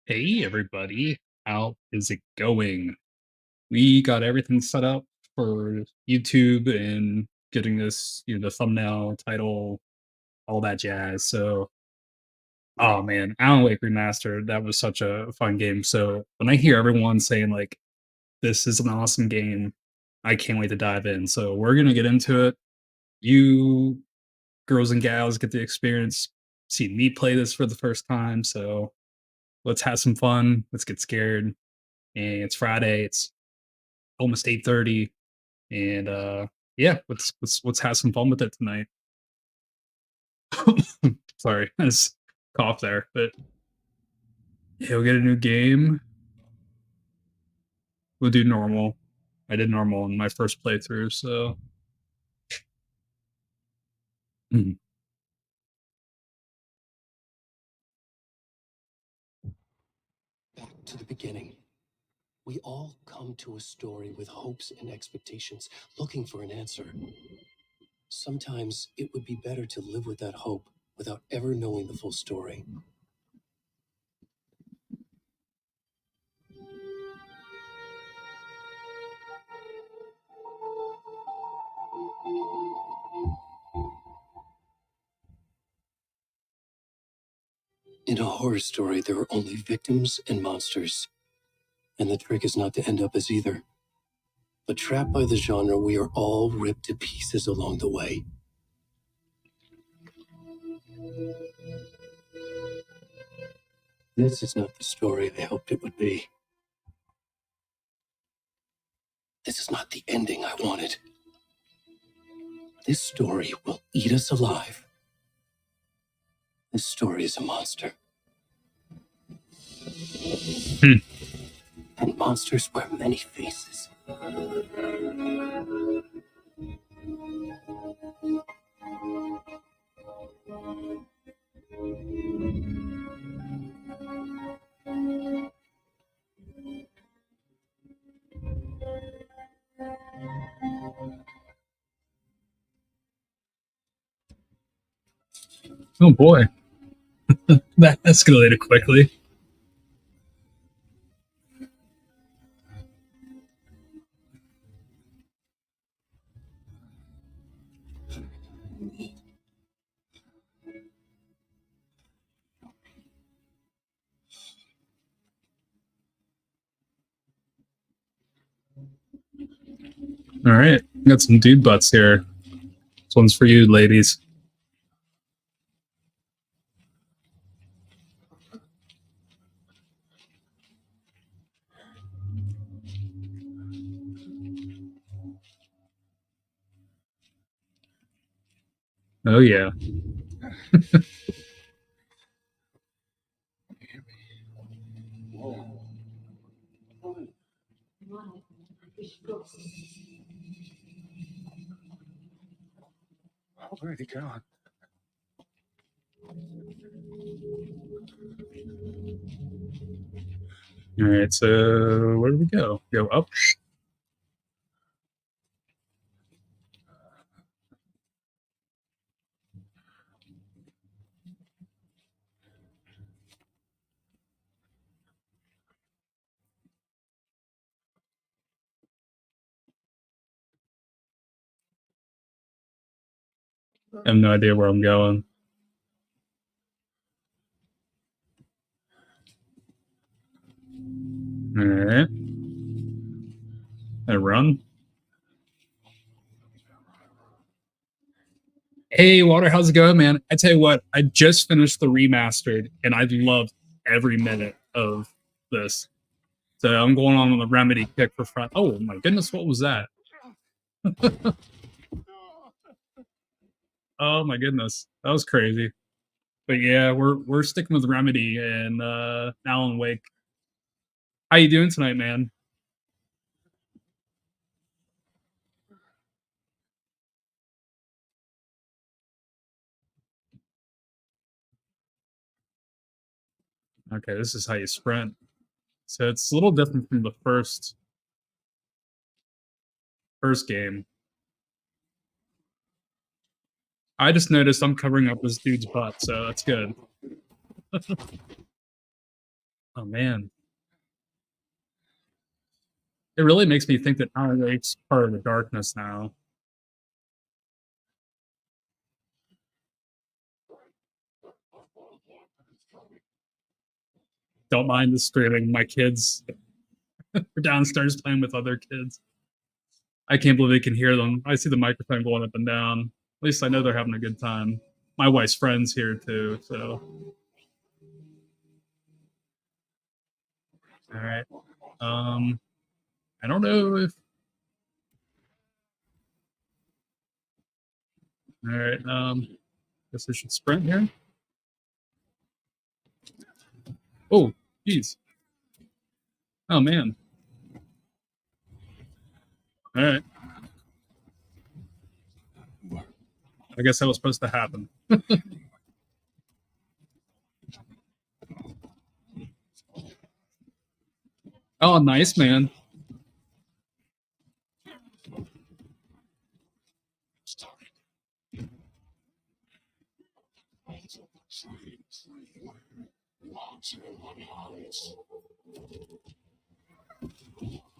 Hey everybody, how is it going? We got everything set up for YouTube and getting this, the thumbnail, title, all that jazz. So, oh man, Alan Wake Remastered, that was such a fun game. So when I hear everyone saying like this is an awesome game, I can't wait to dive in. So we're gonna get into it. You girls and gals get the experience, see me play this for the first time. So let's have some fun. Let's get scared. And it's Friday. It's almost 8:30, and yeah, let's have some fun with it tonight. Sorry, I just cough there, but yeah, we'll get a new game. We'll do normal. I did normal in my first playthrough, so Mhm. Back to the beginning. We all come to a story with hopes and expectations, looking for an answer. Sometimes it would be better to live with that hope without ever knowing the full story. In a horror story, there are only victims and monsters, and the trick is not to end up as either. But trapped by the genre, we are all ripped to pieces along the way. This is not the story I hoped it would be. This is not the ending I wanted. This story will eat us alive. This story is a monster. Hmm. And monsters wear many faces. Oh boy, that escalated quickly. All right, got some dude butts here. This one's for you, ladies. Oh yeah. Where'd he go? All right, so where do we go? Go up. I have no idea where I'm going. All right, I run. Hey, Water, how's it going, man? I tell you what, I just finished the remastered, and I loved every minute of this. So I'm going on the Remedy kick for front. Oh my goodness, what was that? Oh my goodness, that was crazy. But yeah, we're sticking with Remedy and Alan Wake. How you doing tonight, man? Okay, this is how you sprint. So it's a little different from the first game. I just noticed I'm covering up this dude's butt, so that's good. Oh man, it really makes me think that Alan Wake's part of the darkness now. Don't mind the screaming. My kids are downstairs playing with other kids. I can't believe they can hear them. I see the microphone going up and down. At least I know they're having a good time. My wife's friends here too, so all right. I don't know if all right. Guess I should sprint here. Oh, geez. Oh man. All right. I guess that was supposed to happen. Oh, nice, man.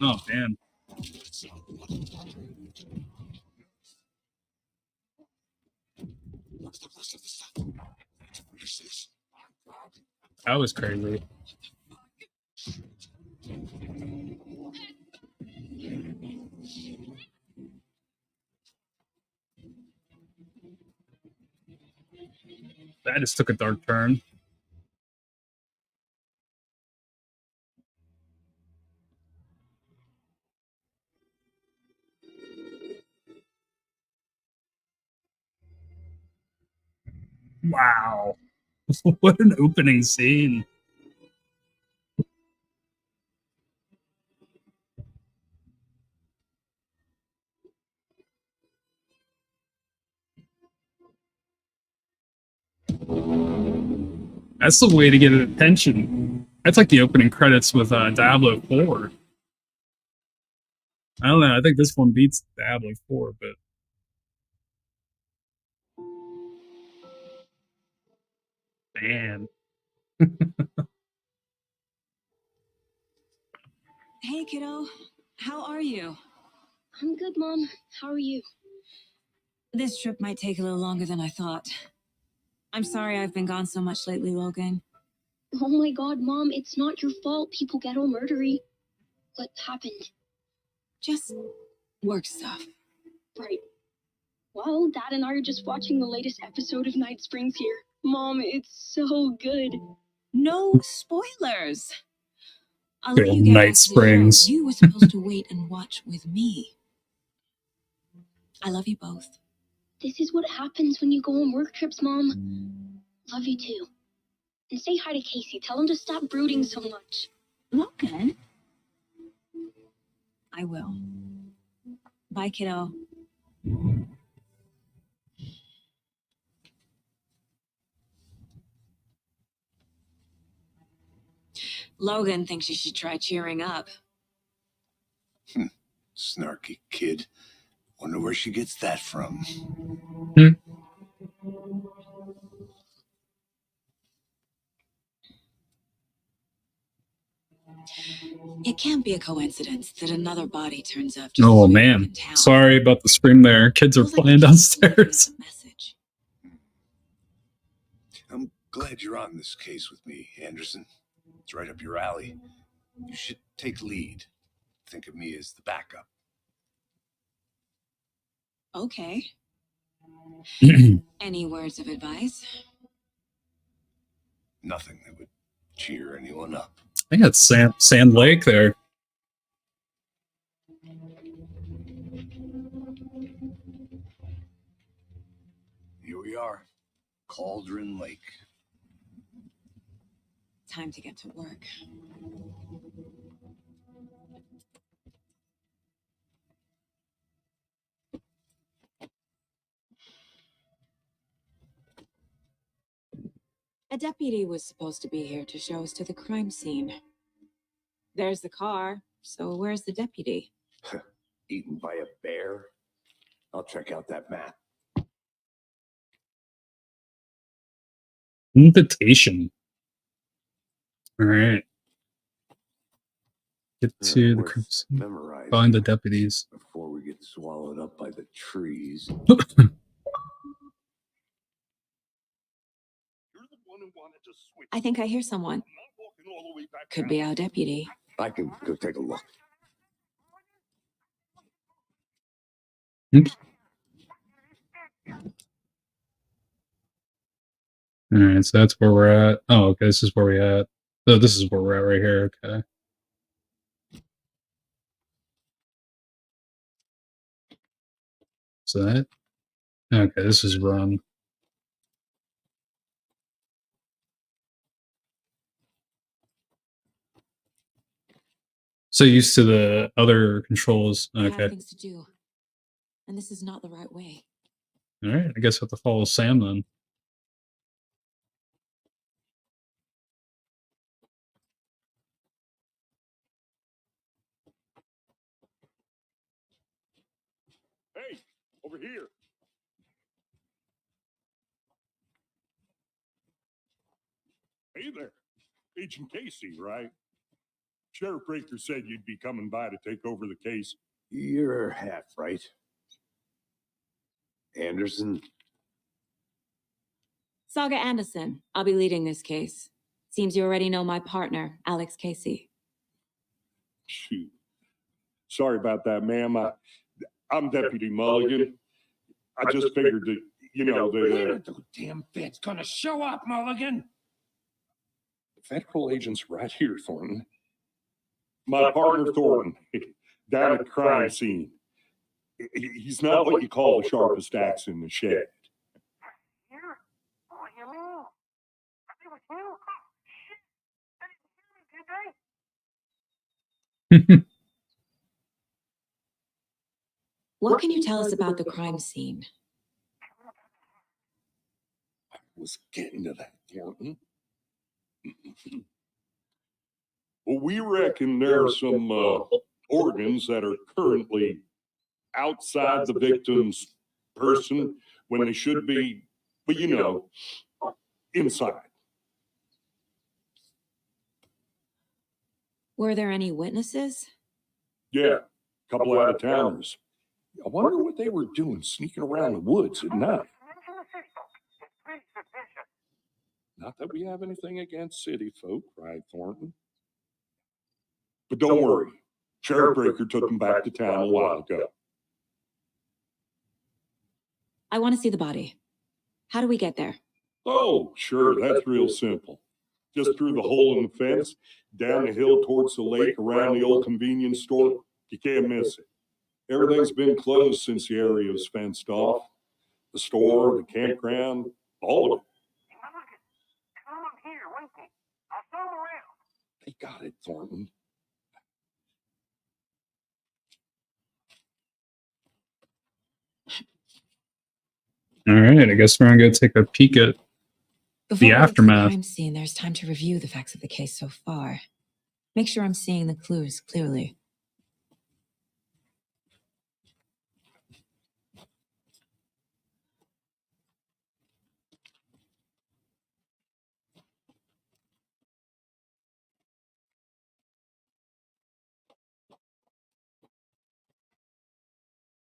Oh, man. That was crazy. That just took a dark turn. Wow. What an opening scene. That's the way to get attention. That's like the opening credits with Diablo 4. I don't know. I think this one beats Diablo 4, but man. Hey, kiddo. How are you? I'm good, Mom. How are you? This trip might take a little longer than I thought. I'm sorry I've been gone so much lately, Logan. Oh my god, Mom, it's not your fault people get all murdery. What happened? Just work stuff. Right. Well, Dad and I are just watching the latest episode of Night Springs here. Mom, it's so good. No spoilers. I'll let Good you get Night back to the show. Springs. You were supposed to wait and watch with me. I love you both. This is what happens when you go on work trips, Mom. Love you too. And say hi to Casey. Tell him to stop brooding so much. Logan? I will. Bye, kiddo. Logan thinks you should try cheering up. Snarky kid. Wonder where she gets that from. It can't be a coincidence that another body turns up just Oh as we arrive man. in town. Sorry about the scream there. Kids are Feels like playing the case is leaving us downstairs. a message. I'm glad you're on this case with me, Anderson. It's right up your alley. You should take lead. Think of me as the backup. Okay. Any words of advice? Nothing that would cheer anyone up. I think it's Sand Lake there. Here we are. Cauldron Lake. Time to get to work. A deputy was supposed to be here to show us to the crime scene. There's the car, so where's the deputy? Eaten by a bear? I'll check out that map. Invitation. All right. Get to the Worth crime scene. memorizing Find the deputies. before we get swallowed up by the trees. I think I hear someone. Could be our deputy. I can go take a look. Oops. All right, so that's where we're at. Oh, okay, this is where we're at. So this is where we're at right here. Okay. So that. Okay, this is run. So used to the other controls. I have Okay. things to do, and this is not the right way. All right. I guess I have to follow Sam then. Hey, over here. Hey there. Agent Casey, right? Sheriff Breaker said you'd be coming by to take over the case. You're half right. Anderson, Saga Anderson. I'll be leading this case. Seems you already know my partner, Alex Casey. Shoot. Sorry about that, ma'am. I'm Deputy Mulligan. I just figured that, when are the the damn feds gonna show up, Mulligan? federal agent's right here, Thornton. My partner, Thornton, down at the crime scene. He's not what you call the sharpest axe in the shed. What can you tell us about the crime scene? I was getting to that, Thornton. Well, we reckon there are some organs that are currently outside the victim's person when they should be, but inside. Were there any witnesses? Yeah, a couple out of towners. I wonder what they were doing sneaking around the woods at night. Not that we have anything against city folk, right, Thornton? But don't worry. Sheriff Breaker took them back to town a while ago. I want to see the body. How do we get there? Oh, sure, that's real simple. Just through the hole in the fence, down the hill towards the lake, around the old convenience store. You can't miss it. Everything's been closed since the area was fenced off. The store, the campground, all of it. They got it, Thornton. All right. I guess we're gonna go take a peek at Before the we get to the aftermath. crime scene, there's time to review the facts of the case so far. Make sure I'm seeing the clues clearly.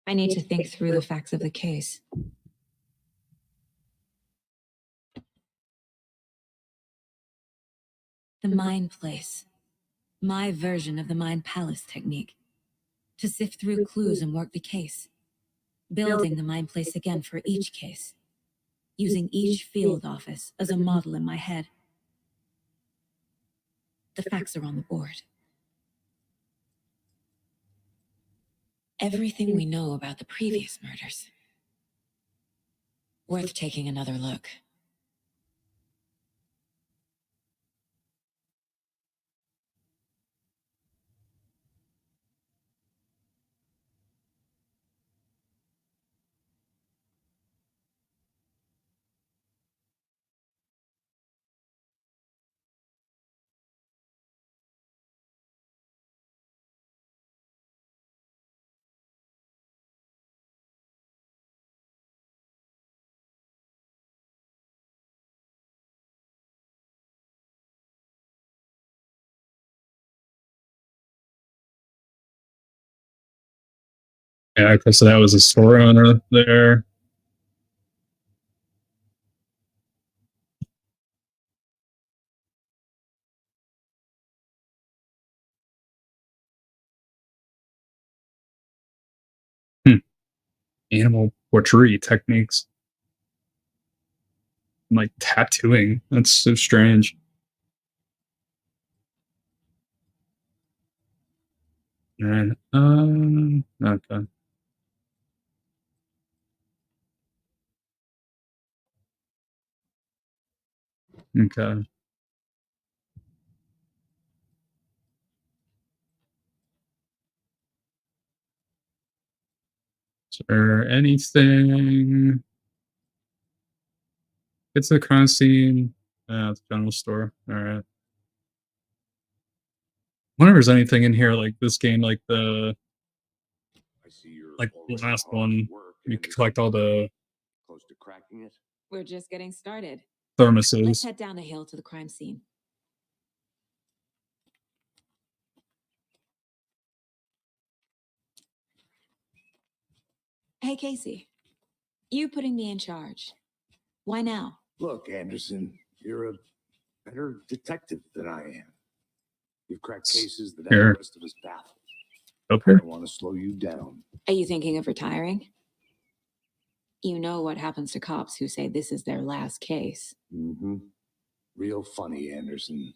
I need to think through the facts of the case. The Mind Place. My version of the Mind Palace technique. To sift through clues and work the case. Building the Mind Place again for each case. Using each field office as a model in my head. The facts are on the board. Everything we know about the previous murders. Worth taking another look. Yeah, because that was a store owner there. Animal portraiture techniques. Like tattooing. That's so strange. And okay. Okay. Is there anything? It's the crime scene. It's a general store. All right. I wonder if there's anything in here like this game, like the last one. You collect all the Close to cracking it. We're just getting started. thermoses. Let's head down the hill to the crime scene. Hey, Casey. You putting me in charge. Why now? Look, Anderson, you're a better detective than I am. You've cracked cases that Here. the rest of us baffled. Okay. I don't want to slow you down. Are you thinking of retiring? You know what happens to cops who say this is their last case. Mm-hmm. Real funny, Anderson.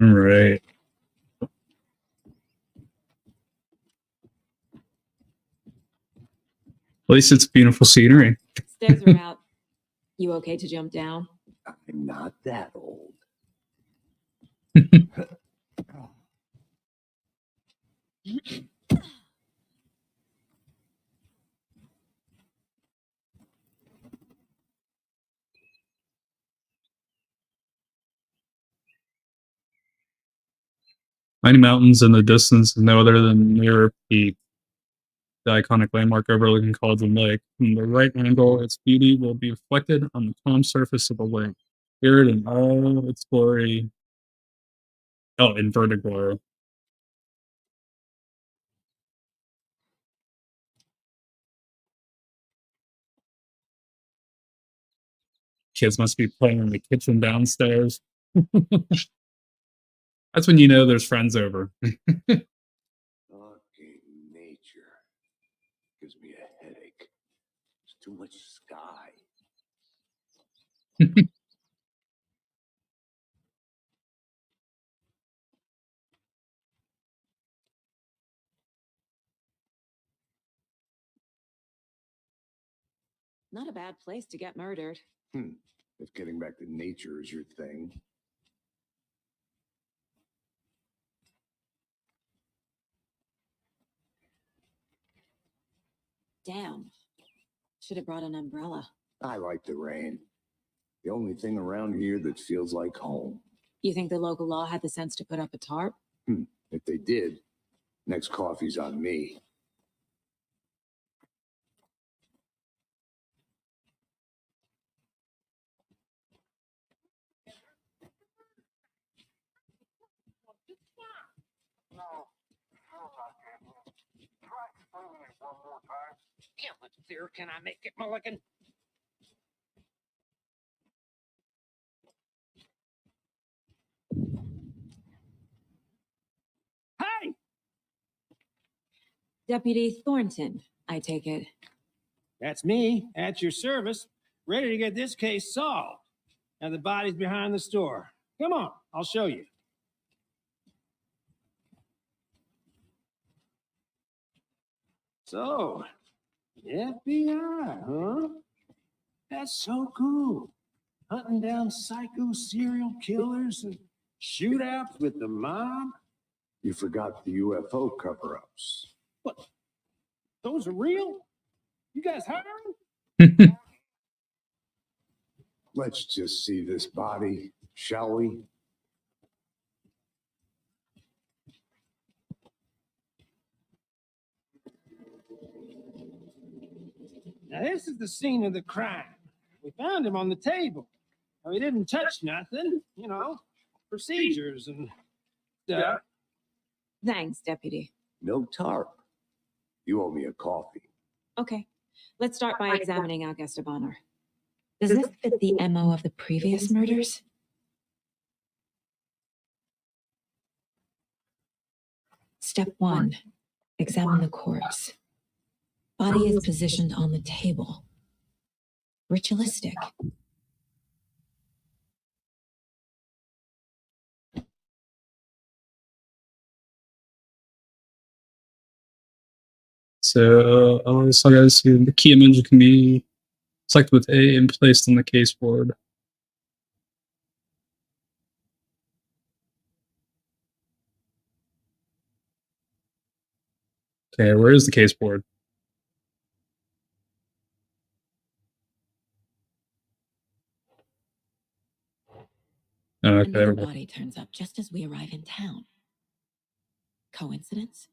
All right. At least it's beautiful scenery. Stairs are out. You okay to jump down? I'm not that old. Mighty mountains in the distance is no other than Mirror Peak, the iconic landmark overlooking Cauldron Lake. From the right angle, its beauty will be reflected on the calm surface of the lake. Here in all its glory. Oh, inverted glory. Kids must be playing in the kitchen downstairs. That's when you know there's friends over. Fucking nature gives me a headache. It's too much sky. Not a bad place to get murdered. If getting back to nature is your thing. Damn. Should have brought an umbrella. I like the rain. The only thing around here that feels like home. You think the local law had the sense to put up a tarp? If they did, next coffee's on me. Can I make it, Mulligan? Hey! Deputy Thornton, I take it. That's me, at your service, ready to get this case solved. Now the body's behind the store. Come on, I'll show you. So, FBI, huh? That's so cool. Hunting down psycho serial killers and shootouts with the mob. You forgot the UFO cover-ups. What? Those are real? You guys hiring? Let's just see this body, shall we? Now, this is the scene of the crime. We found him on the table. Now, he didn't touch nothing, you know, procedures and stuff. Thanks, Deputy. No tarp. You owe me a coffee. Okay, let's start by examining our guest of honor. Does this fit the MO of the previous murders? Step 1. Examine the corpse. Body is positioned on the table. Ritualistic. So guys, the key image can be selected with A and placed on the case board. Okay, where is the case board? Okay, Another body turns up just as we arrive in town. Coincidence?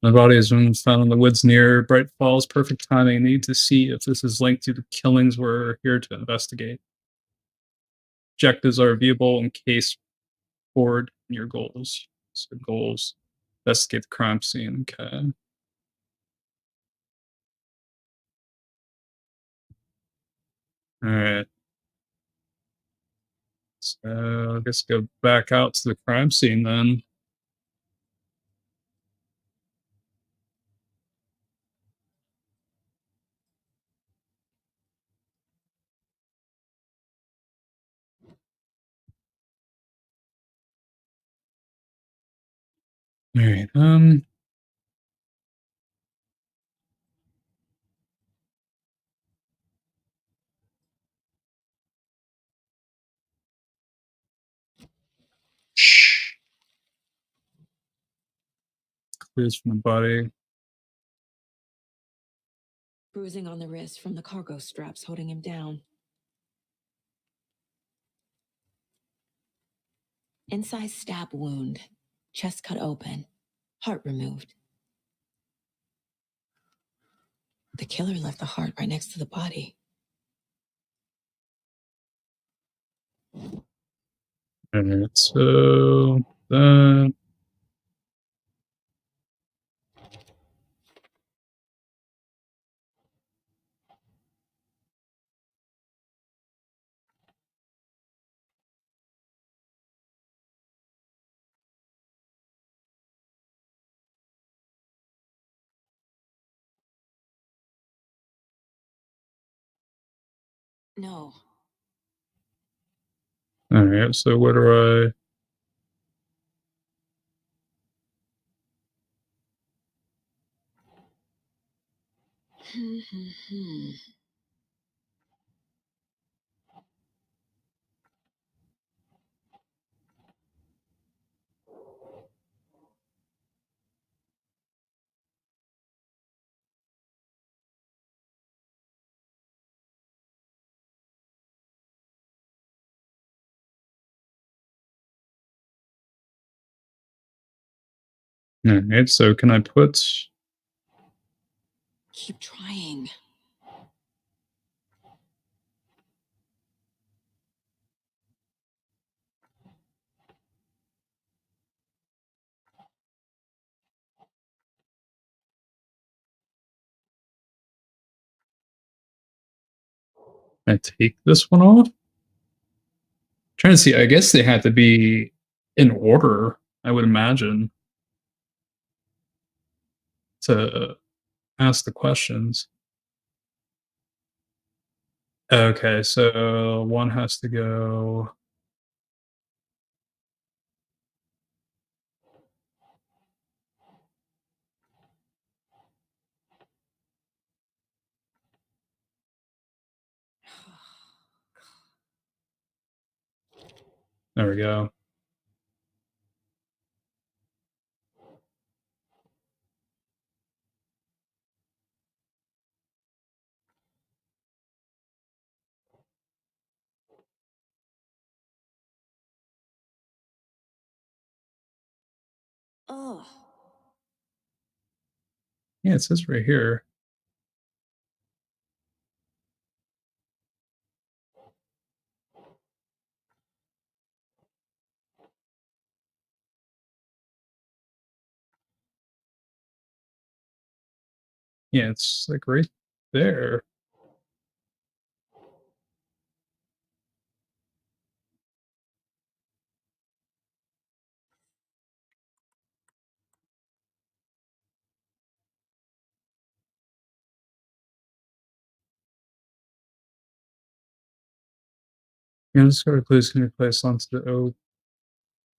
The body has been found in the woods near Bright Falls. Perfect timing. Need to see if this is linked to the killings we're here to investigate. Objectives are viewable in case board and your goals. So goals, investigate the crime scene. Okay. All right. So I guess go back out to the crime scene then. All right. Clears from the body. Bruising on the wrist from the cargo straps holding him down. Inside stab wound. Chest cut open. Heart removed. The killer left the heart right next to the body. All right. So that. No. All right. So what do I? All right. So can I put? Keep trying. I take this one off. Trying to see. I guess they had to be in order. I would imagine to ask the questions. Okay, so one has to go. There we go. Oh. Yeah, it says right here. Yeah, it's like right there. Yeah, this sort of clues can be placed onto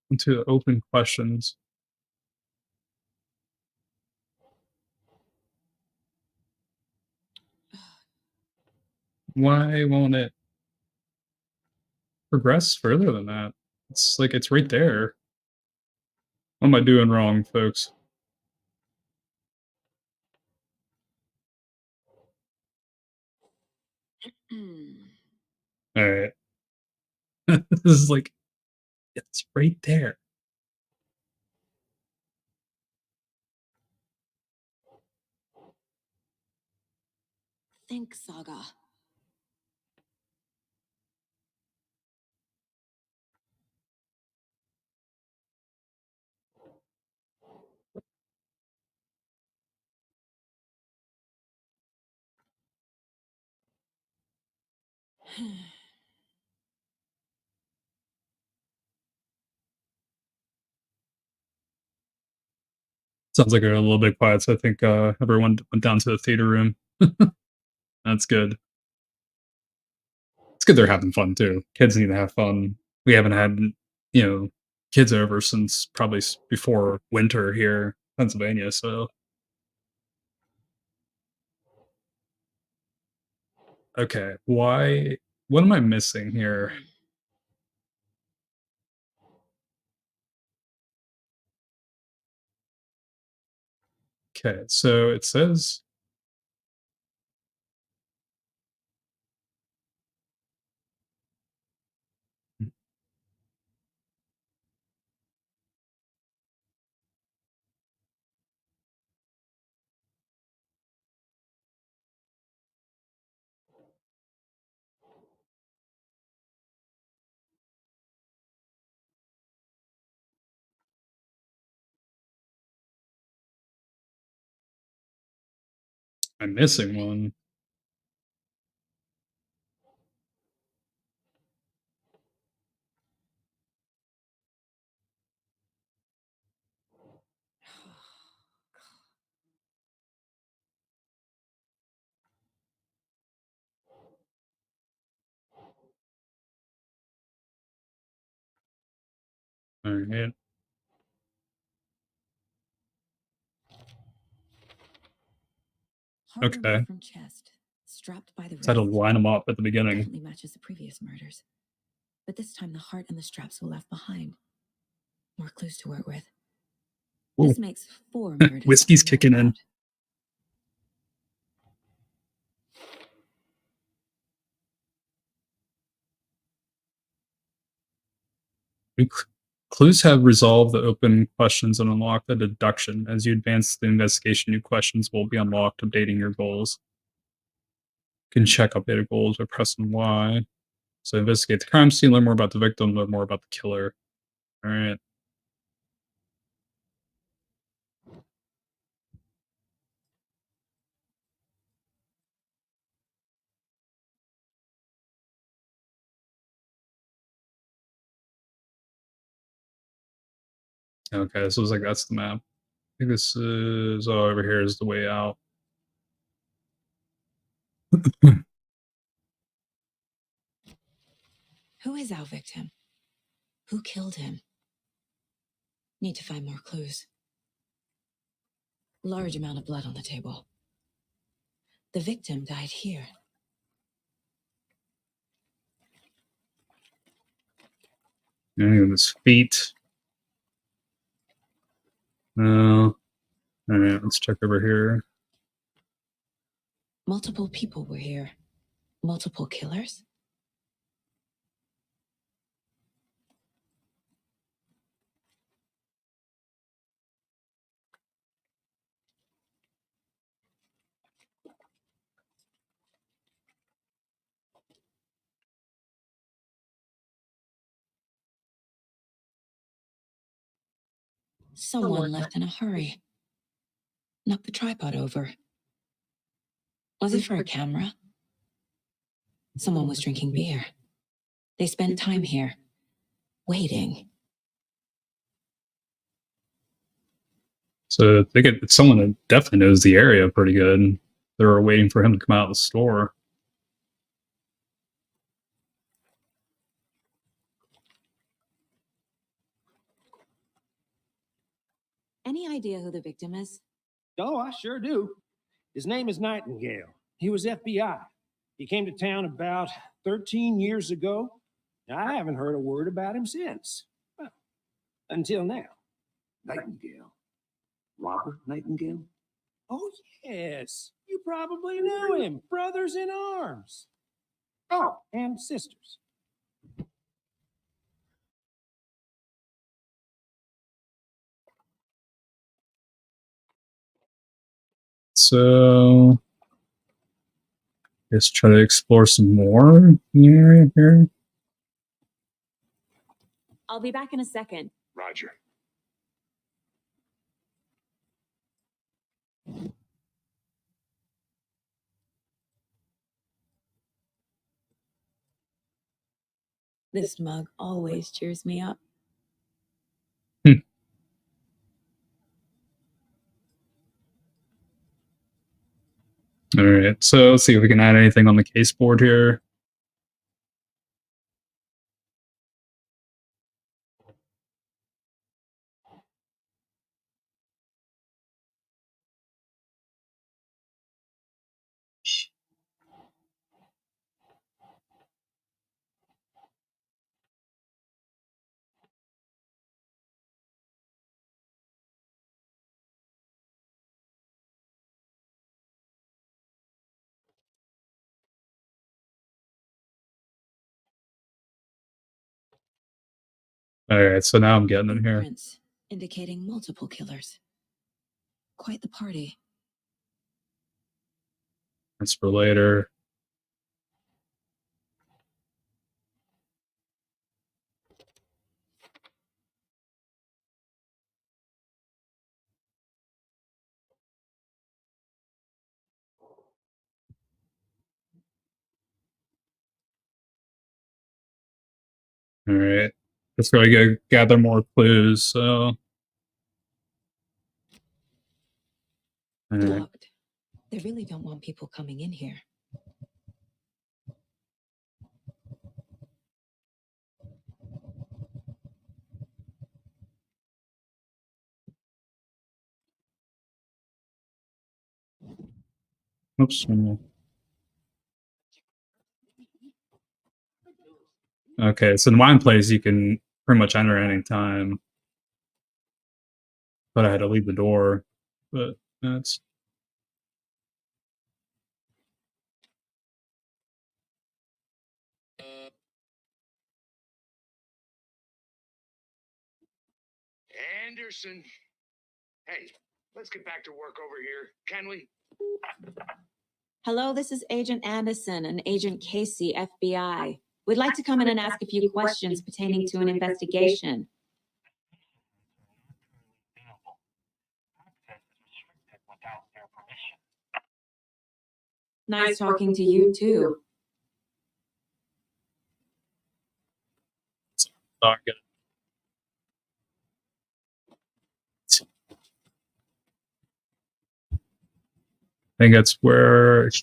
the open questions. Why won't it progress further than that? It's like it's right there. What am I doing wrong, folks? All right. This is like it's right there. Think, Saga. Sounds like they're a little bit quiet, so I think everyone went down to the theater room. That's good. It's good they're having fun too. Kids need to have fun. We haven't had, you know, kids over since probably before winter here in Pennsylvania. So, okay, why? What am I missing here? Okay, so it says I'm missing one. All right, Heart okay. removed from chest, strapped by the So I had to wrist. line them up at the beginning. Definitely matches the previous murders. But this time the heart and the straps were left behind. More clues to work with. Ooh, This makes 4 murders that whiskey's we know kicking in. about. Clues have resolved the open questions and unlocked the deduction. As you advance the investigation, new questions will be unlocked, updating your goals. You can check updated goals by pressing Y. So investigate the crime scene, learn more about the victim, learn more about the killer. All right. Okay, so it's like that's the map. I think this is over here is the way out. Who is our victim? Who killed him? Need to find more clues. Large amount of blood on the table. The victim died here. And his feet. No. All right, let's check over here. Multiple people were here. Multiple killers? Someone left in a hurry. Knocked the tripod over. Was it for a camera? Someone was drinking beer. They spent time here, waiting. So they get someone that definitely knows the area pretty good. They were waiting for him to come out of the store. Any idea who the victim is? Oh, I sure do. His name is Nightingale. He was FBI. He came to town about 13 years ago. I haven't heard a word about him since. Well, until now. Nightingale. Robert Nightingale? Oh, yes. You probably knew him. Brothers in arms. Oh, and sisters. So let's try to explore some more in the area here. I'll be back in a second. Roger. This mug always cheers me up. All right, so let's see if we can add anything on the case board here. All right, so now I'm getting in here. Footprints indicating multiple killers. Quite the party. That's for later. All right, let's go gather more clues. So, all right. Locked. They really don't want people coming in here. Oops. Okay, so in wine place you can pretty much enter any time. But I had to leave the door. But that's Anderson. Hey, let's get back to work over here, can we? Hello, this is Agent Anderson and Agent Casey, FBI. We'd like to come in and ask a few questions pertaining to an investigation. Nice talking to you, too. not good. I think that's where it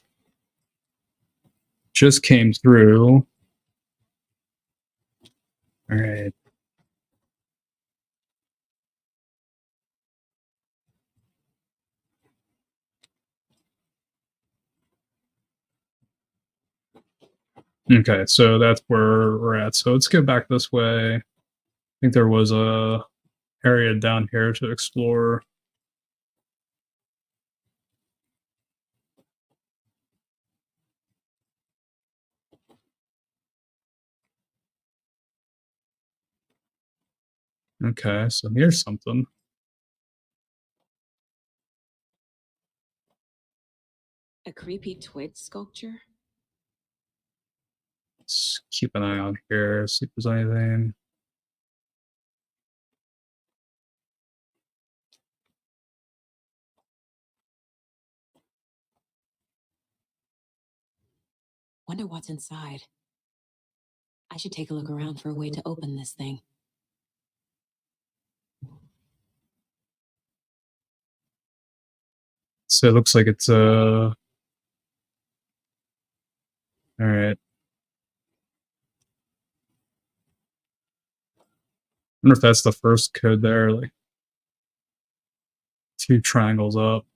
just came through. All right. Okay, so that's where we're at. So let's get back this way. I think there was a area down here to explore. Okay, so here's something. A creepy twig sculpture? Let's keep an eye out here, see if there's anything. Wonder what's inside. I should take a look around for a way to open this thing. So it looks like it's all right. Wonder if that's the first code there, like 2 triangles up.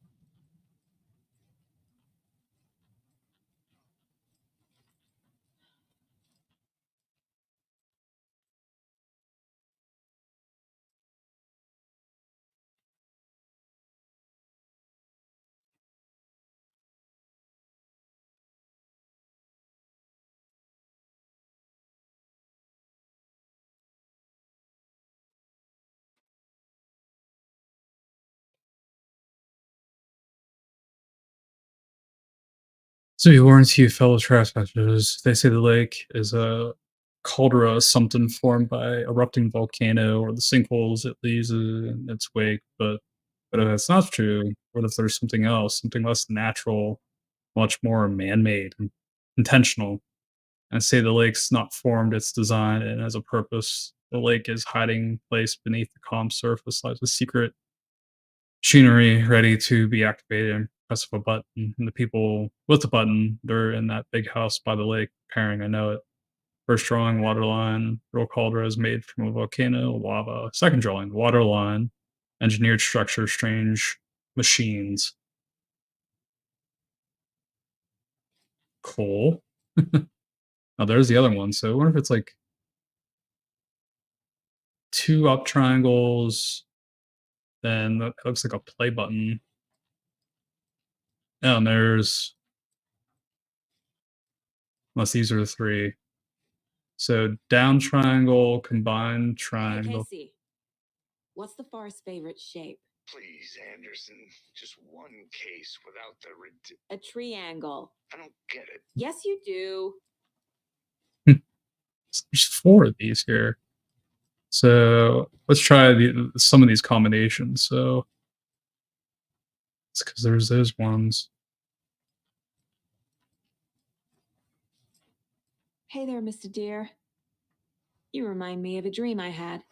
So we warn you, fellow trespassers. They say the lake is a caldera, something formed by erupting volcano or the sinkholes it leaves in its wake. But if that's not true, what if there's something else, something less natural, much more man-made, and intentional? I say the lake's not formed; it's designed and has a purpose. The lake is hiding place beneath the calm surface lies a secret machinery ready to be activated and press of a button. And the people with the button, they're in that big house by the lake preparing, I know it. First drawing, water line, real cauldron is made from a volcano, lava. Second drawing, water line, engineered structure, strange machines. Cool. Oh, there's the other one. So I wonder if it's like 2 up triangles, then that looks like a play button. Oh, and there's, unless these are the 3. So down triangle, combined Hey, triangle. Casey. What's the forest's favorite shape? Please, Anderson. Just one case without the A triangle. I don't get it. Yes, you do. There's 4 of these here. So let's try some of these combinations. So it's because there's those ones. Hey there, Mr. Deer. You remind me of a dream I had.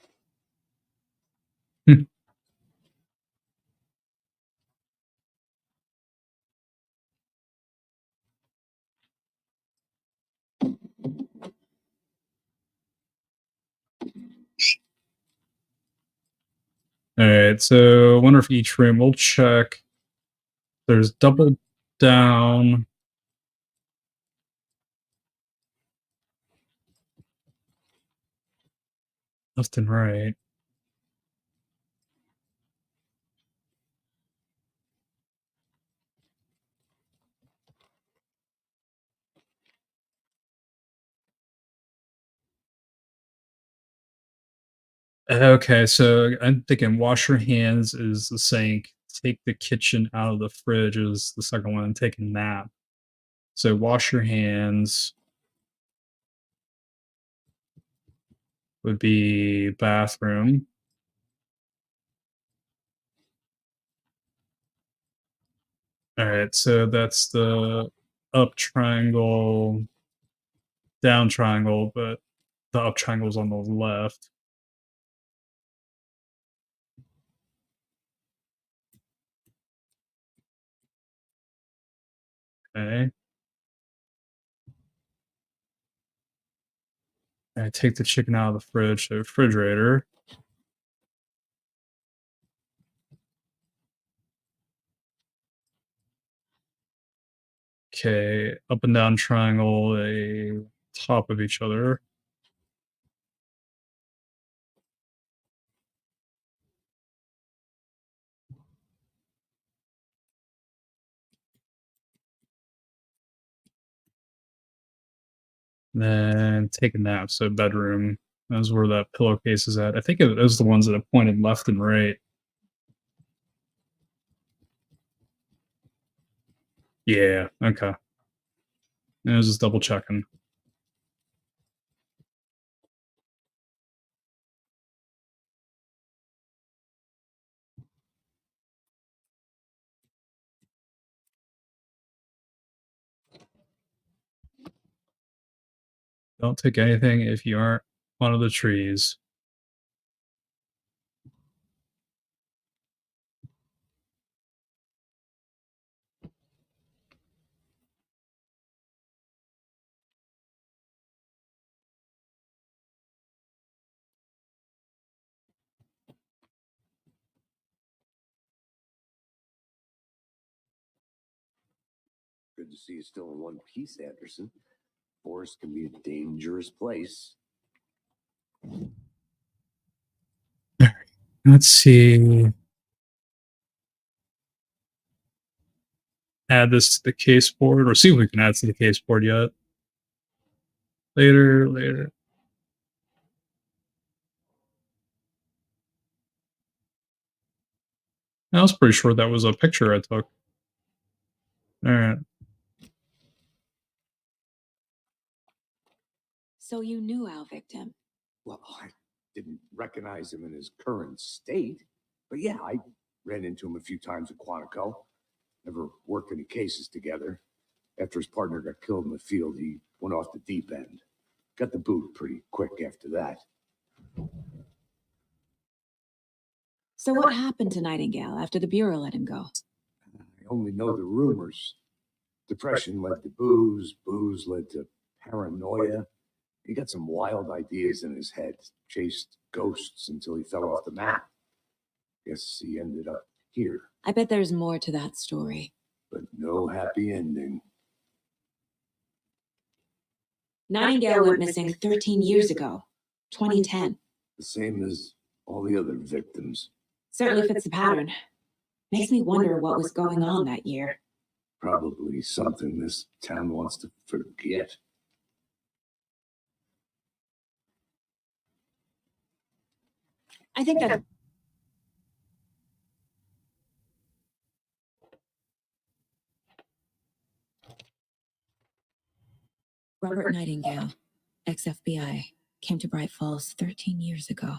All right, so I wonder if each room we'll check. There's double down. Left and right. Okay, so I'm thinking wash your hands is the sink. Take the kitchen out of the fridge is the second one. And take a nap. So wash your hands would be bathroom. All right, so that's the up triangle, down triangle, but the up triangle's on the left. Okay. I take the chicken out of the fridge, so refrigerator. Okay, up and down triangle, a top of each other. Then take a nap. So bedroom. That's where that pillowcase is at. I think it was the ones that have pointed left and right. Yeah. Okay. I was just double checking. Don't take anything if you aren't one of the trees. Good to see you still in one piece, Anderson. Forest can be a dangerous place. Let's see. Add this to the case board, or see if we can add to the case board yet. Later. I was pretty sure that was a picture I took. Alright. So you knew our victim. Well, I didn't recognize him in his current state, but yeah, I ran into him a few times at Quantico. Never worked any cases together. After his partner got killed in the field, he went off the deep end. Got the boot pretty quick after that. So what happened to Nightingale after the Bureau let him go? I only know the rumors. Depression led to booze, booze led to paranoia. He got some wild ideas in his head, chased ghosts until he fell off the map. Guess he ended up here, I bet there's more to that story. but no happy ending. Nightingale went missing 13 years ago, 2010. The same as all the other victims. Certainly fits the pattern. Makes me wonder what was going on that year. Probably something this town wants to forget. I think that Robert Nightingale, ex-FBI, came to Bright Falls 13 years ago.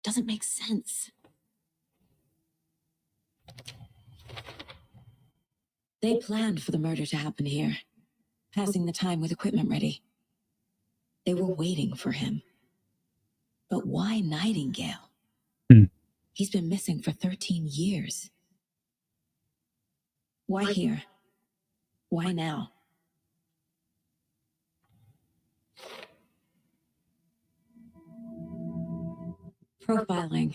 Doesn't make sense. They planned for the murder to happen here, passing the time with equipment ready. They were waiting for him. But why Nightingale? Hmm. He's been missing for 13 years. Why here? Why now? Profiling.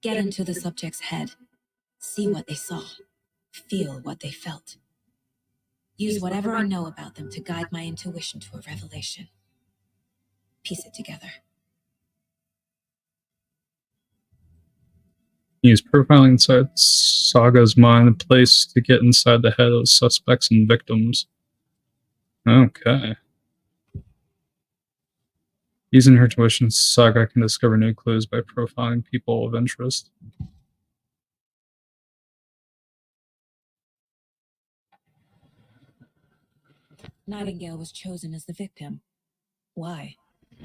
Get into the subject's head. See what they saw. Feel what they felt. Use whatever I know about them to guide my intuition to a revelation. Piece it together. Use profiling inside Saga's mind place to get inside the head of suspects and victims. Okay. Using her tuition, Saga can discover new clues by profiling people of interest. Nightingale was chosen as the victim. Why?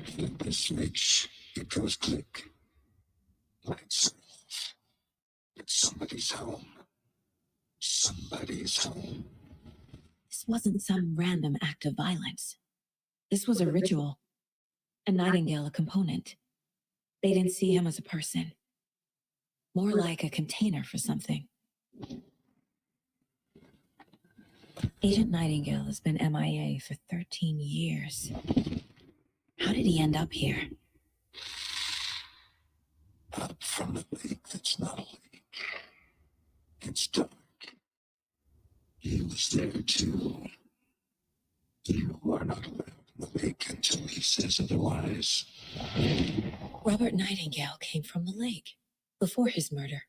Flip the switch, it goes click. Lights off. It's somebody's home. Somebody's home. This wasn't some random act of violence. This was a ritual. And Nightingale a component. They didn't see him as a person. More like a container for something. Agent Nightingale has been MIA for 13 years. How did he end up here? Up from the lake that's not a lake. It's dark. He was there too. You are not allowed in the lake until he says otherwise. Robert Nightingale came from the lake before his murder.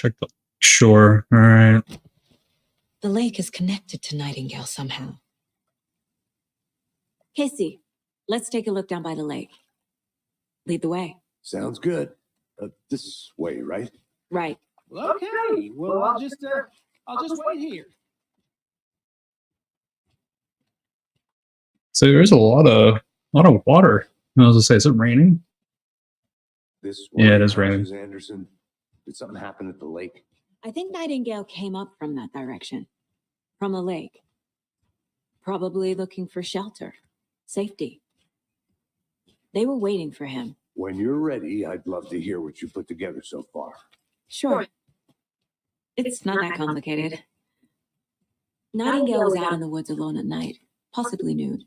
check the shore. All right. The lake is connected to Nightingale somehow. Casey, let's take a look down by the lake. Lead the way. Sounds good. This way, right? Right. Well, okay. Well, I'll just wait here. So there's a lot of water. I was gonna say, is it raining? This Yeah, one it of is your raining. houses, Anderson. Did something happen at the lake? I think Nightingale came up from that direction. From the lake. Probably looking for shelter. Safety. They were waiting for him. When you're ready, I'd love to hear what you put together so far. Sure. It's not that complicated. Nightingale was out in the woods alone at night, possibly nude.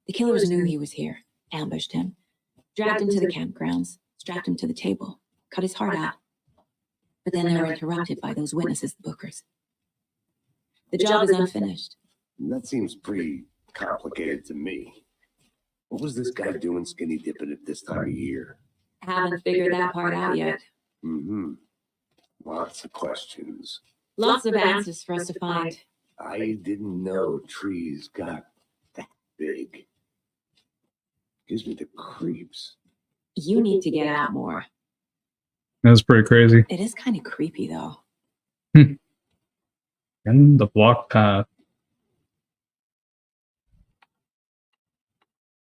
The killers knew he was here, ambushed him, dragged him to the campgrounds, strapped him to the table, cut his heart out. But then they were interrupted by those witnesses, the Bookers. The job is unfinished. That seems pretty complicated to me. What was this guy doing skinny dipping at this time of year? Haven't figured that part out yet. Mm-hmm. Lots of questions. Lots of answers for us to find. I didn't know trees got that big. Gives me the creeps. You need to get out more. That's pretty crazy. It is kind of creepy, though. And the block path.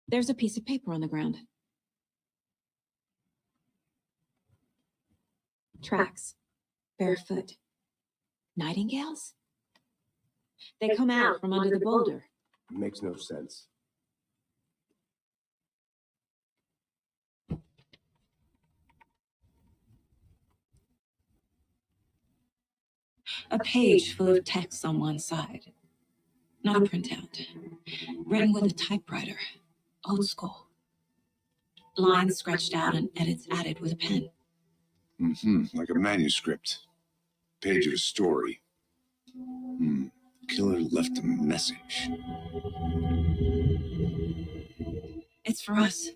There's a piece of paper on the ground. Tracks. Barefoot. Nightingales? They come out from under the boulder. Makes no sense. A page full of text on one side. Not a printout. Written with a typewriter. Old school. Lines scratched out and edits added with a pen. Mm-hmm. Like a manuscript. Page of a story. Killer left a message. It's for us.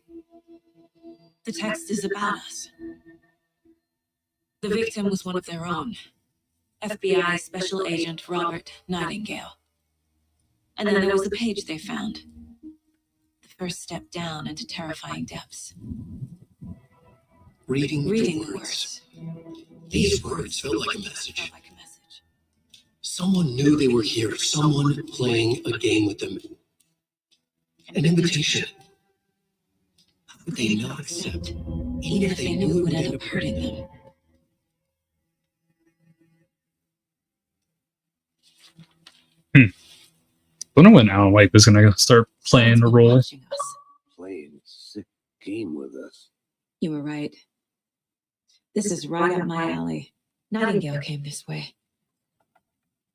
The text is about us. The victim was one of their own. FBI Special Agent Robert Nightingale. And then there was the page they found. The first step down into terrifying depths. Reading Reading the the words. words. These words felt like a message. Felt like a message. Someone knew they were here. Someone playing a game with them. An invitation. How could they not accept? Even if they knew it would end up hurting them. I don't know when Alan Wake is gonna start playing a Someone's been role. watching us. Playing a sick game with us. You were right. This is right up my alley. Nightingale came this way.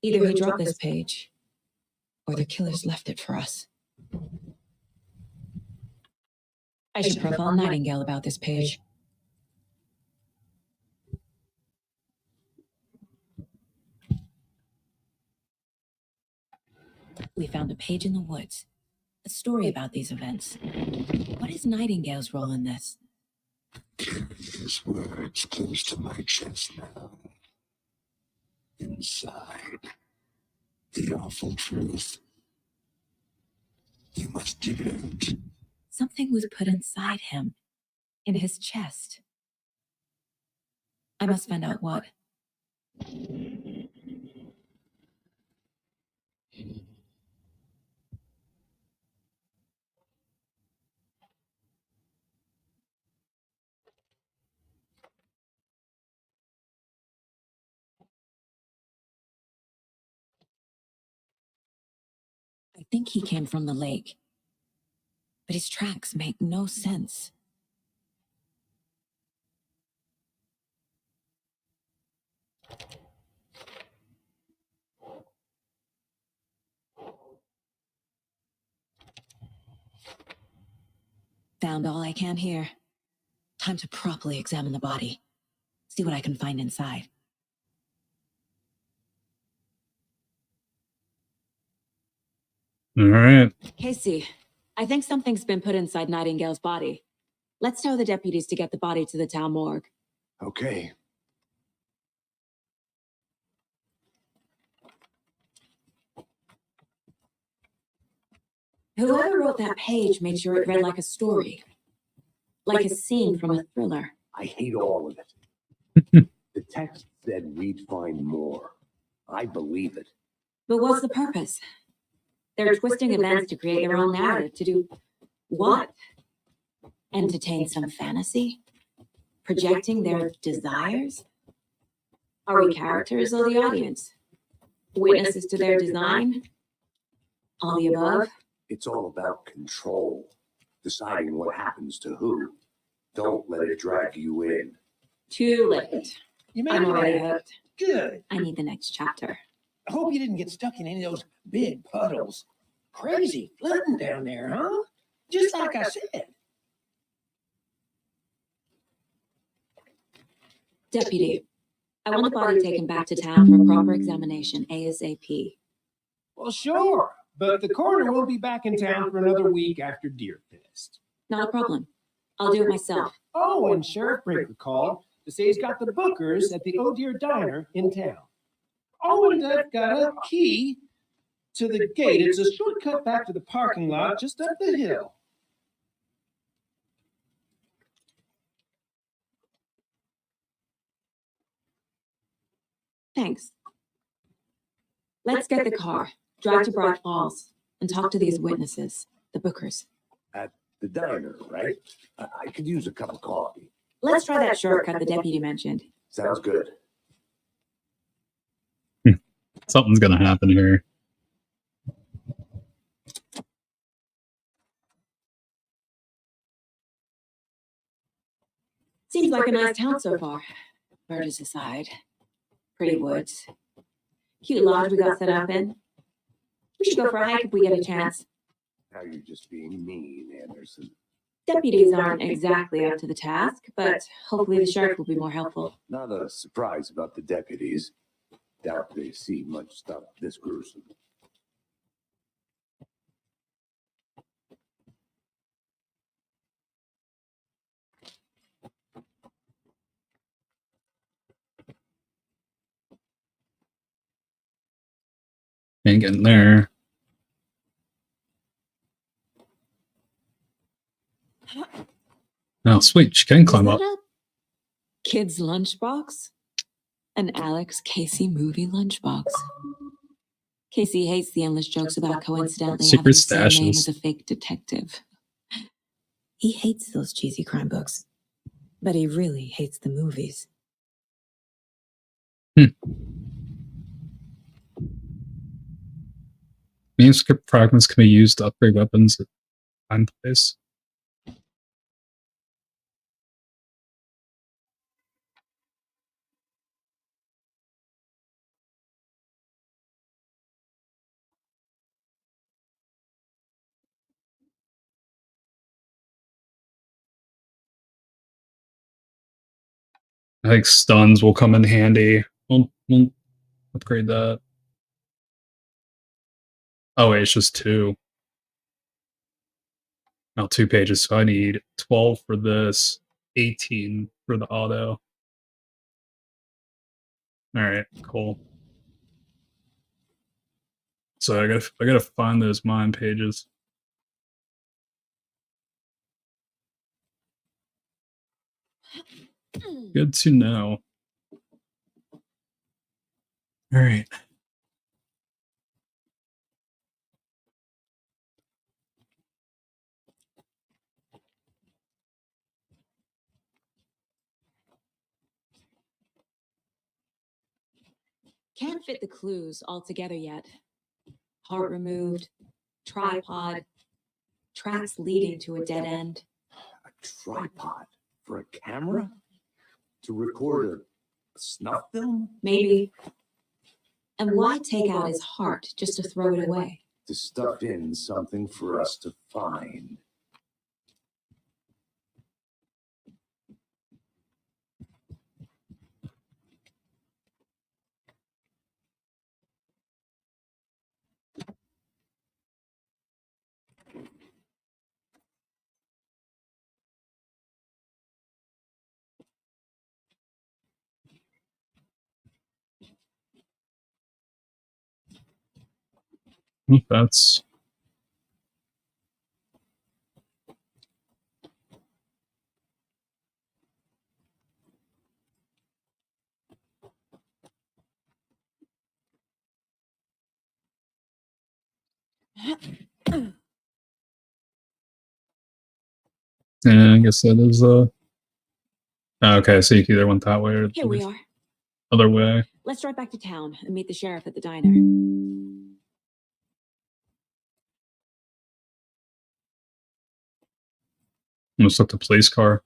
Either he dropped this page, or the killers left it for us. I should profile Nightingale about this page. We found a page in the woods. A story about these events. What is Nightingale's role in this? His words close to my chest now. Inside, the awful truth. You must do it. Something was put inside him. In his chest. I must find out what. I think he came from the lake. But his tracks make no sense. Found all I can here. Time to properly examine the body. See what I can find inside. All right. Casey, I think something's been put inside Nightingale's body. Let's tell the deputies to get the body to the town morgue. Okay. Whoever wrote that page made sure it read like a story. Like a scene from a thriller. I hate all of it. The text said we'd find more. I believe it. But what's the purpose? They're twisting events to create their own narrative. To do what? Entertain some fantasy? Projecting their desires? Are we characters or the audience? Witnesses to their design? All the above? It's all about control. Deciding what happens to who. Don't let it drag you in. Too late. You made I'm it already right. hooked. Good. I need the next chapter. I hope you didn't get stuck in any of those big puddles. Crazy flooding down there, huh? Just like I said. Deputy, I want the body taken back to town for a proper examination ASAP. Well, sure. But the coroner won't be back in town for another week after Deer Fest. Not a problem. I'll do it myself. Oh, and Sheriff Breaker called to say he's got the bookers at the Oh Deer Diner in town. Oh, and I've got a key to the gate. It's a shortcut back to the parking lot just up the hill. Thanks. Let's get the car, drive to Bright Falls, and talk to these witnesses, the bookers. At the diner, right? I could use a cup of coffee. Let's try that shortcut the deputy mentioned. Sounds good. Something's gonna happen here. Seems like a nice town so far. Murders aside. Pretty woods. Cute lodge we got set up in. We should go for a hike if we get a chance. Now you're just being mean, Anderson. Deputies aren't exactly up to the task, but hopefully the sheriff will be more helpful. Not a surprise about the deputies. Doubt they see much stuff this gruesome. Ain't getting there. Oh, sweet. She can climb up. Kid's lunchbox? An Alex Casey movie lunchbox. Casey hates the endless jokes about coincidentally having the Secret same name stashes. as a fake detective. He hates those cheesy crime books, but he really hates the movies. Manuscript fragments can be used to upgrade weapons at time place. I think stuns will come in handy. We'll upgrade that. Oh wait, it's just 2. Now 2 pages, so I need 12 for this, 18 for the auto. Alright, cool. So I gotta find those mine pages. Good to know. Alright. Can't fit the clues all together yet. Heart removed, tripod, tracks leading to a dead end. A tripod for a camera? To record a snuff film? Maybe. And why take out his heart just to throw it away? To stuff in something for us to find. That's Yeah, I guess that is okay, so you can either went that way or Here we are. other way. Let's drive back to town and meet the sheriff at the diner. Almost took the police car.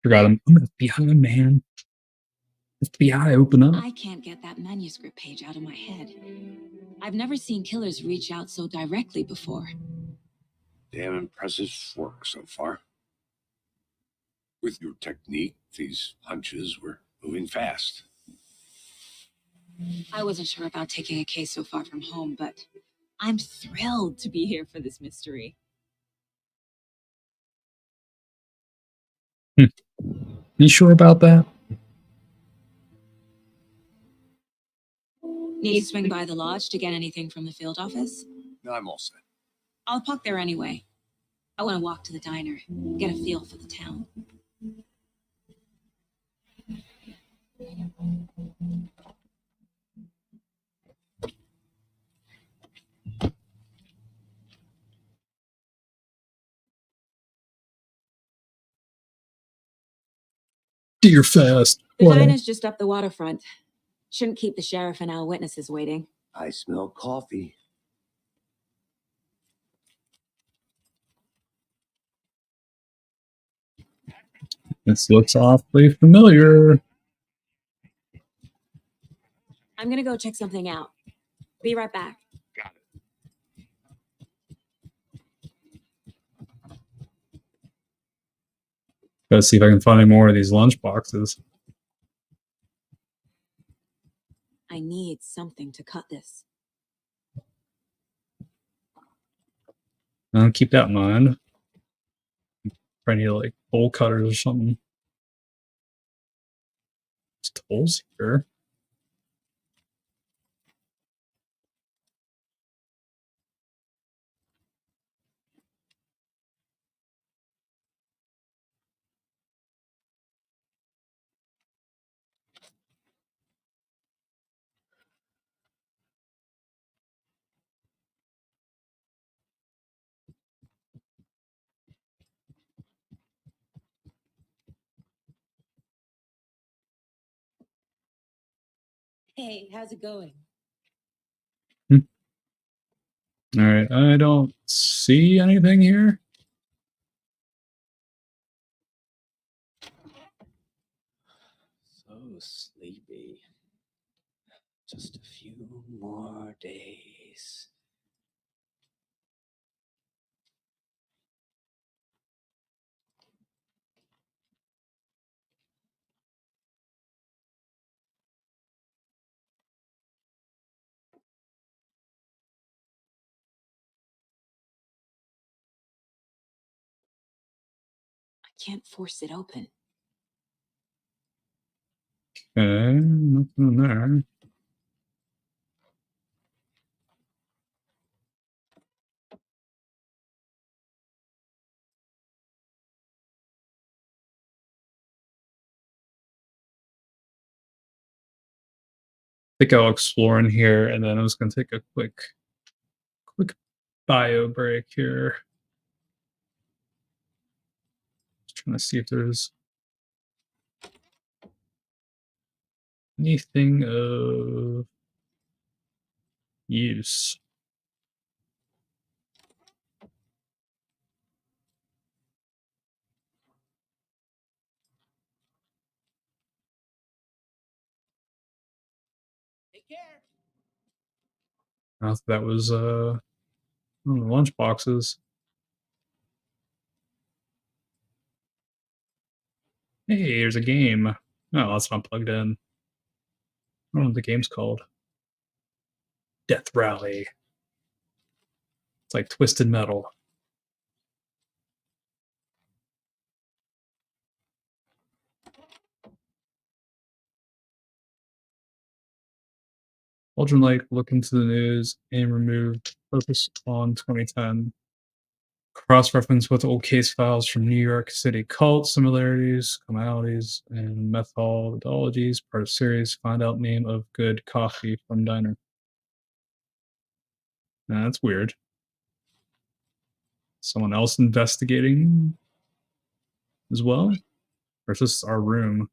Forgot him. I'm FBI, man. FBI, open up. I can't get that manuscript page out of my head. I've never seen killers reach out so directly before. Damn impressive work so far. With your technique, these hunches were moving fast. I wasn't sure about taking a case so far from home, but I'm thrilled to be here for this mystery. You sure about that? Need to swing by the lodge to get anything from the field office? No, I'm all set. I'll park there anyway. I want to walk to the diner, get a feel for the town. Deer fast. The diner's just up the waterfront. Shouldn't keep the sheriff and our witnesses waiting. I smell coffee. This looks awfully familiar. I'm gonna go check something out. Be right back. Got it. Gotta see if I can find any more of these lunch boxes. I need something to cut this. Keep that in mind. Trying to get like bowl cutters or something. There's tools here. Hey, how's it going? All right, I don't see anything here. So sleepy. Just a few more days. I can't force it open. Okay, nothing there. I think I'll explore in here, and then I was going to take a quick bio break here. Just trying to see if there's anything of use. Take care. That was one of the lunch boxes. Hey, there's a game. Oh, that's not plugged in. I don't know what the game's called. Death Rally. It's like Twisted Metal. Aldrin Lake looked into the news and removed focus on 2010. Cross-reference with old case files from New York City cult similarities, commonalities, and methodologies. Part of series. Find out name of good coffee from diner. That's weird. Someone else investigating as well? Or is this our room?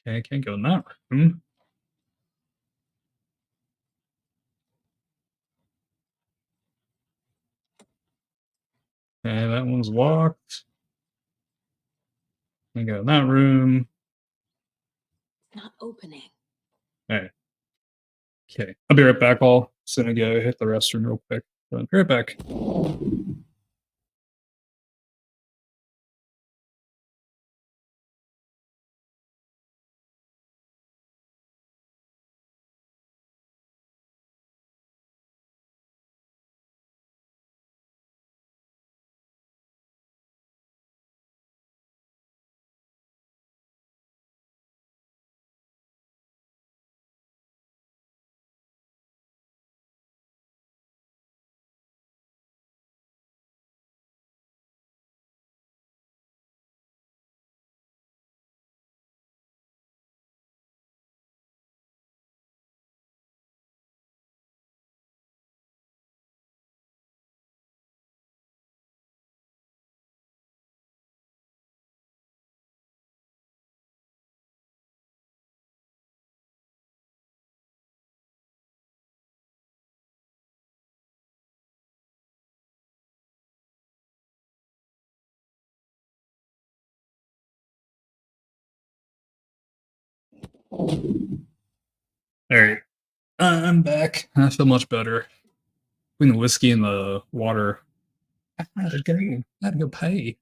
Okay, I can't go in that room. Okay, that one's locked. I go in that room. Not opening. Alright. Okay, I'll be right back. I'll just gonna go hit the restroom real quick. I'll be right back. Alright. I'm back. I feel much better. Between the whiskey and the water. I had to go pay.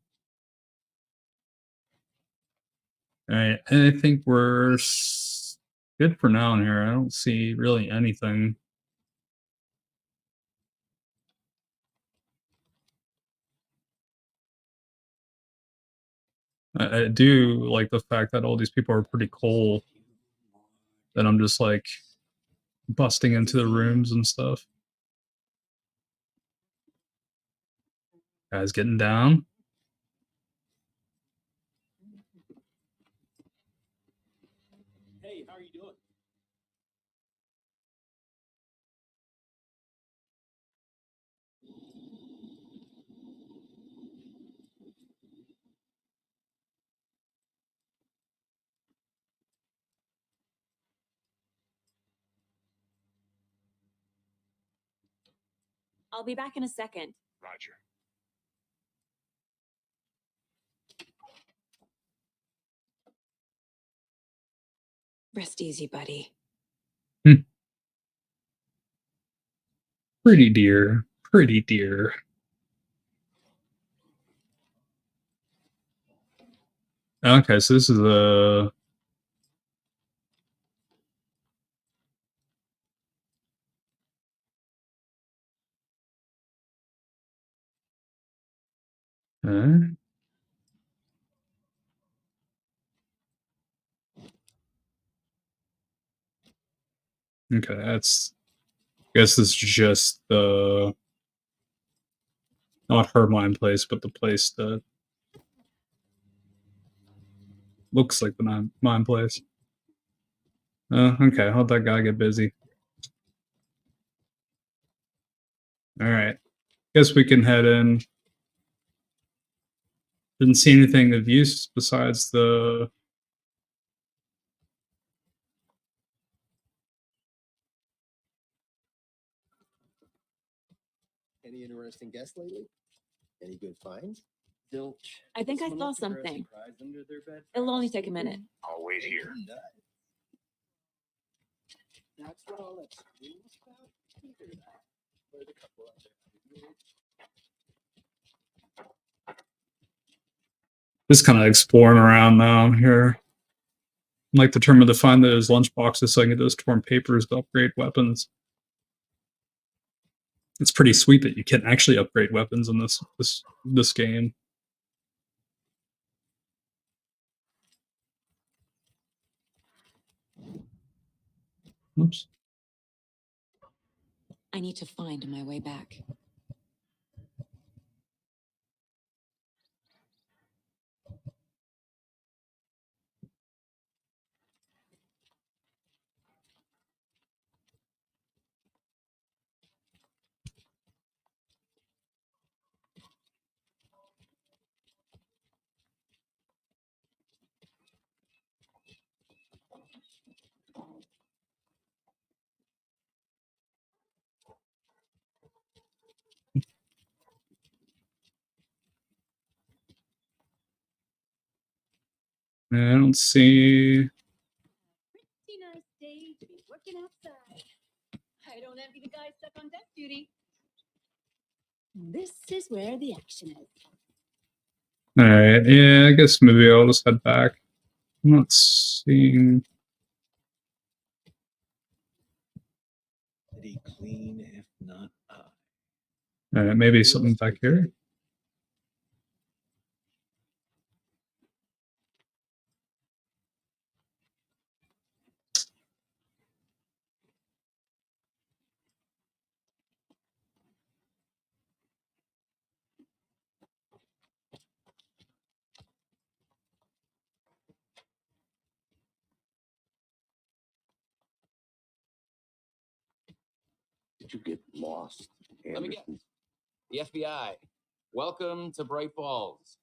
Alright, I think we're good for now in here. I don't see really anything. I do like the fact that all these people are pretty cool. That I'm just like busting into the rooms and stuff. Guys getting down. Hey, how are you doing? I'll be back in a second. Roger. Rest easy, buddy. Pretty dear. Pretty dear. Okay, so this is a okay, that's I guess this is just the not her mind place, but the place that looks like the mind place. Okay, how'd that guy get busy? Alright. Guess we can head in. Didn't see anything of use besides the Any interesting guests lately? Any good finds? Zilch. I think I saw something. It'll only take a minute. I'll wait here. That's what all that screams about? Either that. There's a couple other. just kind of exploring around now here. I'd like to determine to find those lunchboxes so I can get those torn papers to upgrade weapons. It's pretty sweet that you can actually upgrade weapons in this game. Oops. I need to find my way back. I don't see. Pretty nice day to be working outside. I don't envy the guy stuck on deck duty. This is where the action is. All right. Yeah, I guess maybe I'll just head back. I'm not seeing. Pretty clean, if not All right, maybe something back here. Did you get lost? Let me guess. The FBI. Welcome to Bright Falls.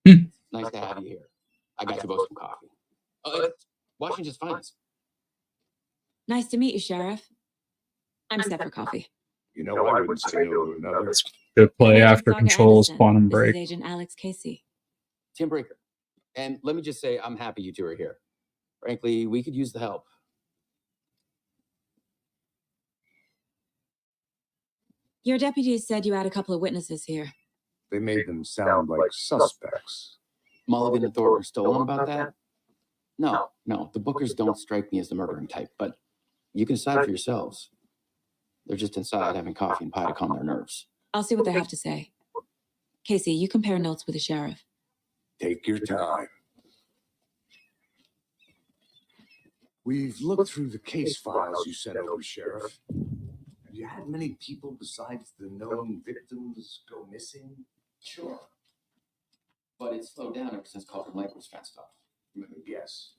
Hmm. Nice to have you here. I got you both some coffee. It's Washington's finest. Nice to meet you, Sheriff. I'm set for coffee. You know, I wouldn't say no to another. Good play I'm Agent after Saga Control's Anderson. Quantum This Break. is Agent Alex Casey. Tim Breaker. And let me just say, I'm happy you two are here. Frankly, we could use the help. Your deputies said you had a couple of witnesses here. They made them sound like suspects. Mulligan and Thornton are still on about that? No, the Bookers don't strike me as the murdering type, but you can decide for yourselves. They're just inside having coffee and pie to calm their nerves. I'll see what they have to say. Casey, you compare notes with the sheriff. Take your time. We've looked through the case files you sent over, Sheriff. Have you had many people besides the known victims go missing? Sure. But it's slowed down ever since Calder Lake was fenced off. Let me guess.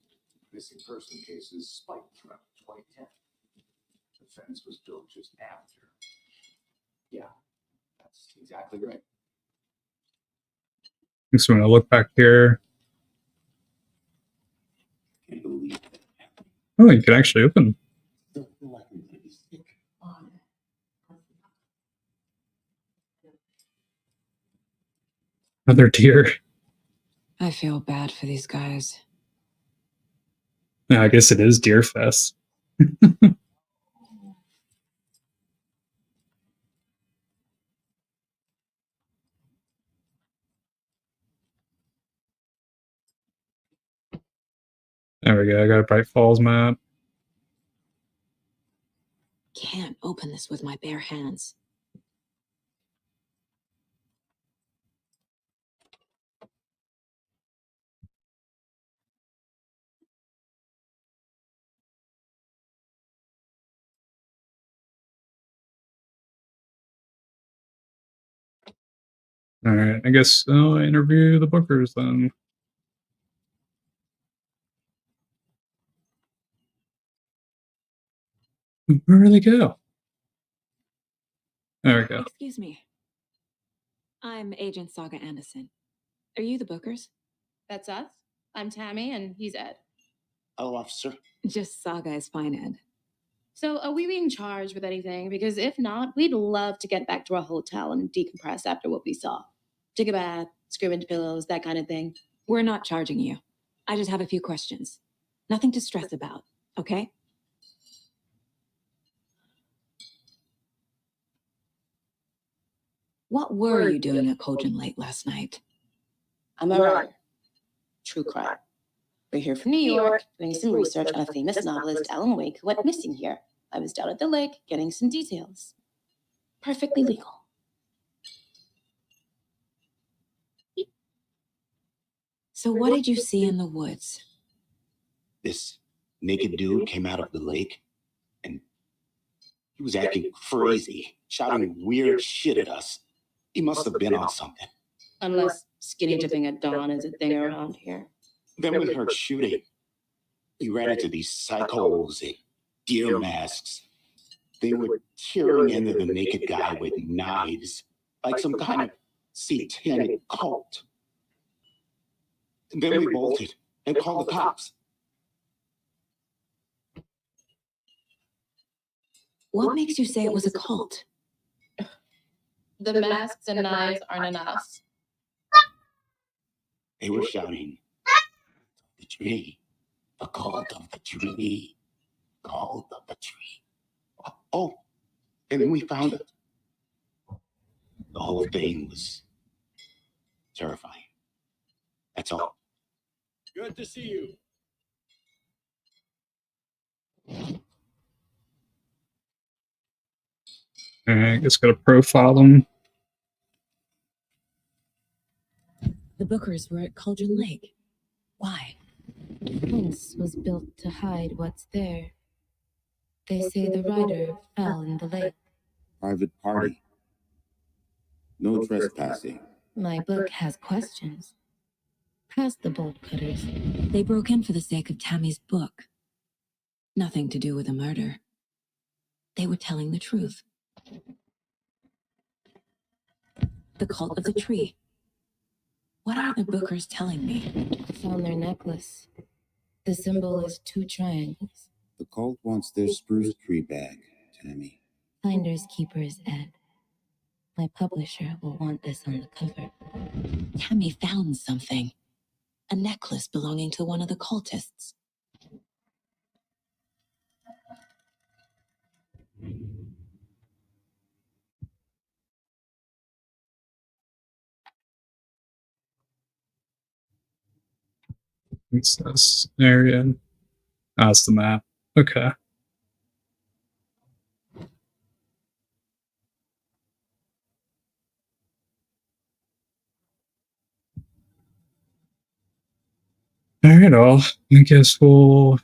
Missing person cases spiked throughout 2010. The fence was built just after. Yeah, that's exactly right. So when I look back here, Can't believe it. oh, you can actually open. Don't feel like I'm gonna be sick. Another deer. I feel bad for these guys. Yeah, I guess it is Deer Fest. There we go. I got a Bright Falls map. Can't open this with my bare hands. All right, I guess I'll interview the Bookers then. Where do they go? There we go. Excuse me. I'm Agent Saga Anderson. Are you the Bookers? That's us. I'm Tammy, and he's Ed. Hello, officer. Just Saga is fine, Ed. So, are we being charged with anything? Because if not, we'd love to get back to our hotel and decompress after what we saw. Take a bath, scream into pillows, that kind of thing. We're not charging you. I just have a few questions. Nothing to stress about, okay? What were you doing at Cogent late last night? I'm a writer. True crime. We're here from New York, doing some research on a famous novelist, Alan Wake, who went missing here. I was down at the lake getting some details. Perfectly legal. So what did you see in the woods? This naked dude came out of the lake. He was acting crazy, shouting weird shit at us. He must have been on something. Unless skinny dipping at dawn is a thing around here. Then we heard shooting. We ran into these psychos in deer masks. They were tearing into the naked guy with knives, like some kind of satanic cult. And then we bolted and called the cops. What makes you say it was a cult? The masks and knives aren't enough. They were shouting, "The tree, the cult of the tree, cult of the tree." Oh, and then we found it. The whole thing was terrifying. That's all. Good to see you. I guess gotta profile them. The Bookers were at Cauldron Lake. Why? The fence was built to hide what's there. They say the rider fell in the lake. Private party. No trespassing. My book has questions. Past the bolt cutters. They broke in for the sake of Tammy's book. Nothing to do with a murder. They were telling the truth. The cult of the tree. What are the Bookers telling me? I found their necklace. The symbol is 2 triangles. The cult wants their spruce tree back, Tammy. Finders keepers, Ed. My publisher will want this on the cover. Tammy found something. A necklace belonging to one of the cultists. What's this area? Ah, it's the map. Okay. Alright, I guess we'll...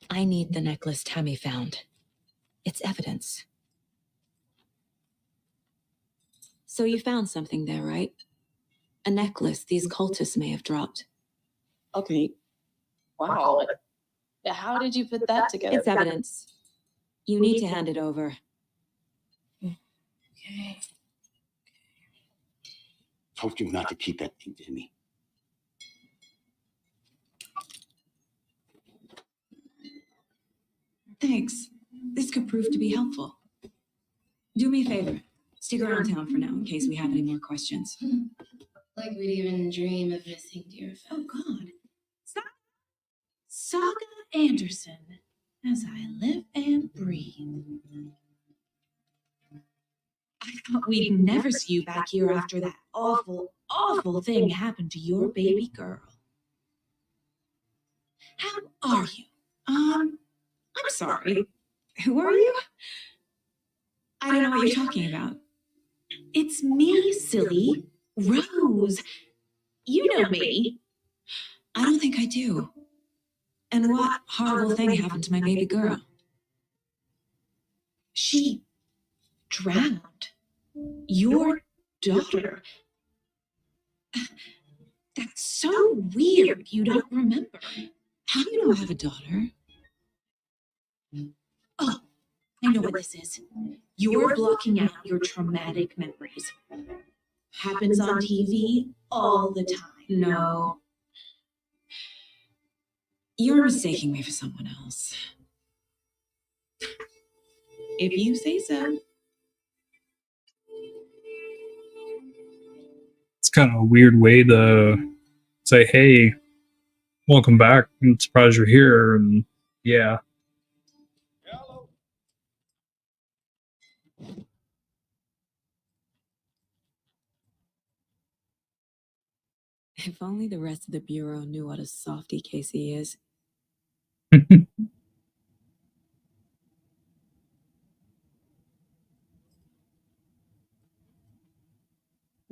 I need the necklace Tammy found. It's evidence. So you found something there, right? A necklace these cultists may have dropped. Okay. Wow. How did you put that together? It's evidence. You need to hand it over. Okay. Told you not to keep that thing to me. Thanks. This could prove to be helpful. Do me a favor. Stick around town for now in case we have any more questions. Like we'd even dream of missing dear friends. Oh, God. Saga Anderson, as I live and breathe. I thought we'd never see you back here after that awful, awful thing happened to your baby girl. How are you? I'm sorry. Who are you? I don't know what you're talking about. It's me, silly. Rose. You know me. I don't think I do. And what horrible thing happened to my baby girl? She drowned. Your daughter. That's so weird you don't remember. How do you know I have a daughter? Oh, I know what this is. You're blocking out your traumatic memories. Happens on TV all the time. No. You're mistaking me for someone else. If you say so. It's kind of a weird way to say, hey, welcome back. I'm surprised you're here. And yeah. Hello. If only the rest of the Bureau knew what a softy Casey is.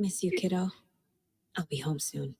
Miss you, kiddo. I'll be home soon.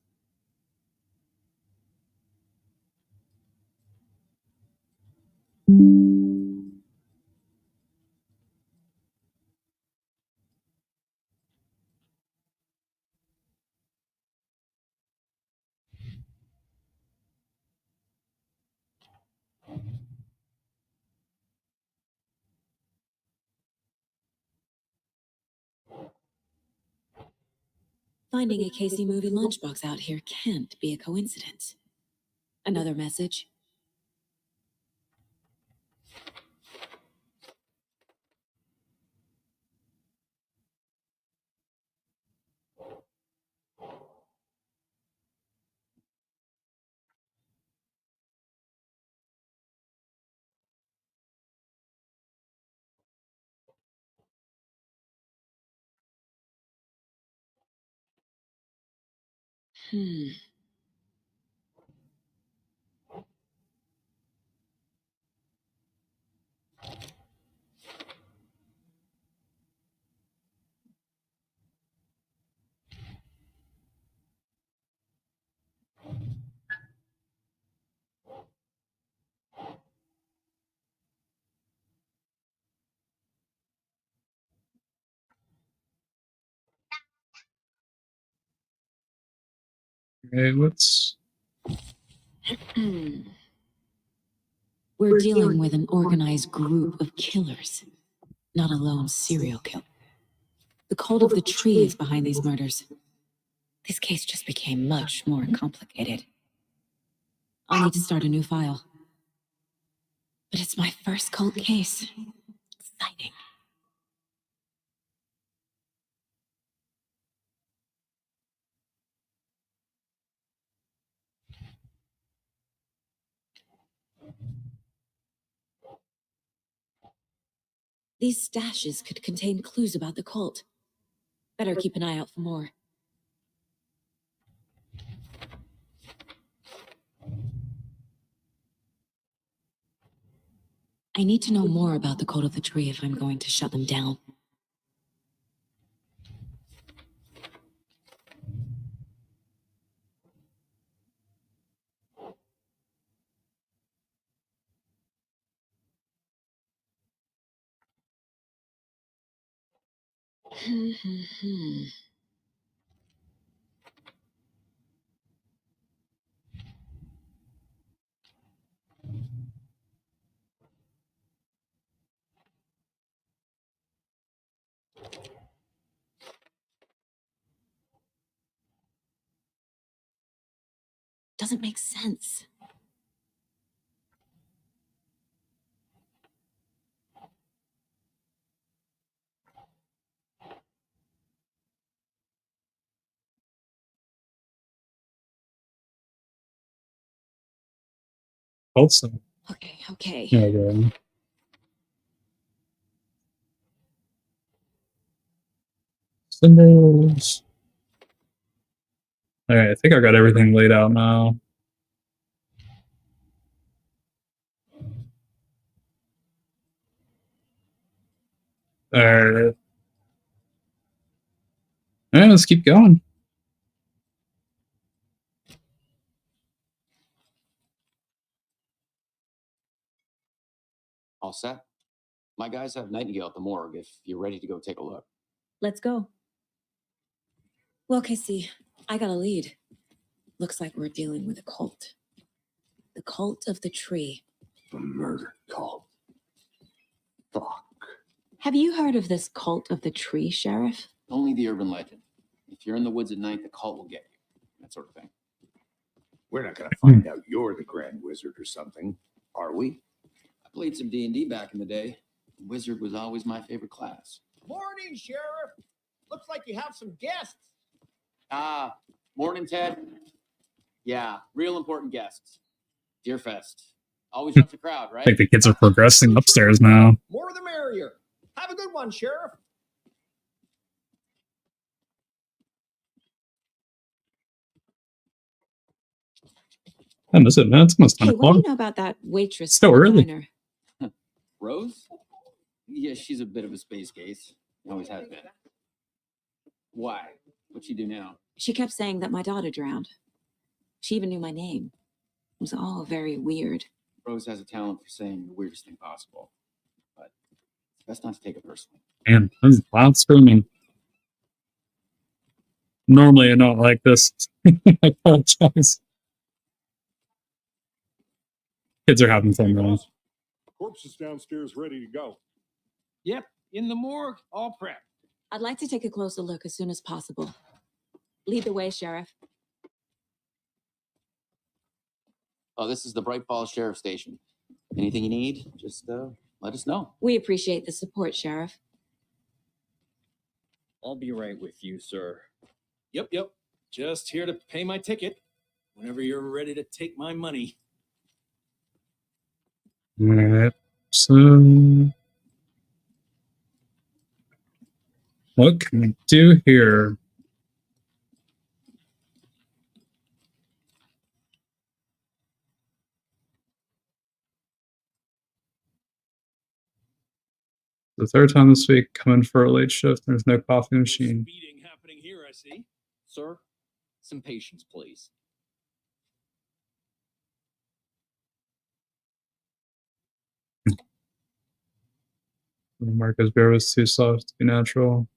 Finding a Casey movie lunchbox out here can't be a coincidence. Another message? Okay, let's... We're dealing with an organized group of killers, not a lone serial killer. The cult of the tree is behind these murders. This case just became much more complicated. I'll need to start a new file. But it's my first cult case. Exciting. These stashes could contain clues about the cult. Better keep an eye out for more. I need to know more about the cult of the tree if I'm going to shut them down. Doesn't make sense. Also. Okay. Yeah, yeah. Symbols. Alright, I think I got everything laid out now. Alright. Alright, let's keep going. All set? My guys have Nightingale at the morgue if you're ready to go take a look. Let's go. Well, Casey, I got a lead. Looks like we're dealing with a cult. The cult of the tree. The murder cult. Fuck. Have you heard of this cult of the tree, Sheriff? Only the urban legend. If you're in the woods at night, the cult will get you. That sort of thing. We're not going to find out you're the Grand Wizard or something, are we? I played some D&D back in the day. Wizard was always my favorite class. Morning, Sheriff. Looks like you have some guests. Morning, Ted. Yeah, real important guests. Deerfest. Always helps the crowd, right? I think the kids are progressing upstairs now. More the merrier. Have a good one, Sheriff. And is it, man? It's almost 10 Hey, what do o'clock. you know about that waitress? Still from the early. diner? Rose? Yeah, she's a bit of a space case. Always has been. Why? What'd she do now? She kept saying that my daughter drowned. She even knew my name. It was all very weird. Rose has a talent for saying the weirdest thing possible. But it's best not to take it personally. Man, this is loud screaming. Normally I don't like this. I apologize. Kids are having fun though. Corpse is downstairs ready to go. Yep, in the morgue, all prepped. I'd like to take a closer look as soon as possible. Lead the way, Sheriff. Oh, this is the Bright Falls Sheriff Station. Anything you need, just let us know. We appreciate the support, Sheriff. I'll be right with you, sir. Yep. Just here to pay my ticket. Whenever you're ready to take my money. Alright. So what can we do here? The third time this week, coming for a late shift. There's no coffee machine. Speeding happening here, I see. Sir, some patience, please. Marcus Bear was too soft to be natural.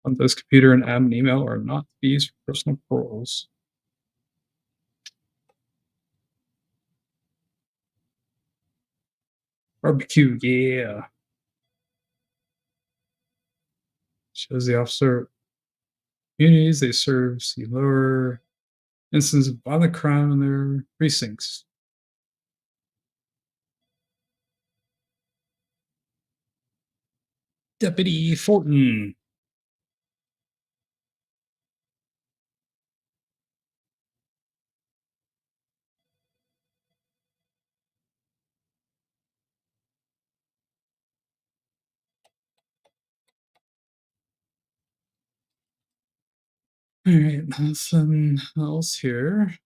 On this computer and add an email are not to be used for personal quarrels. Barbecue, yeah. Shows the officer communities they serve see lower instances of violent crime in their precincts. Deputy Fortin. All right, nothing else here.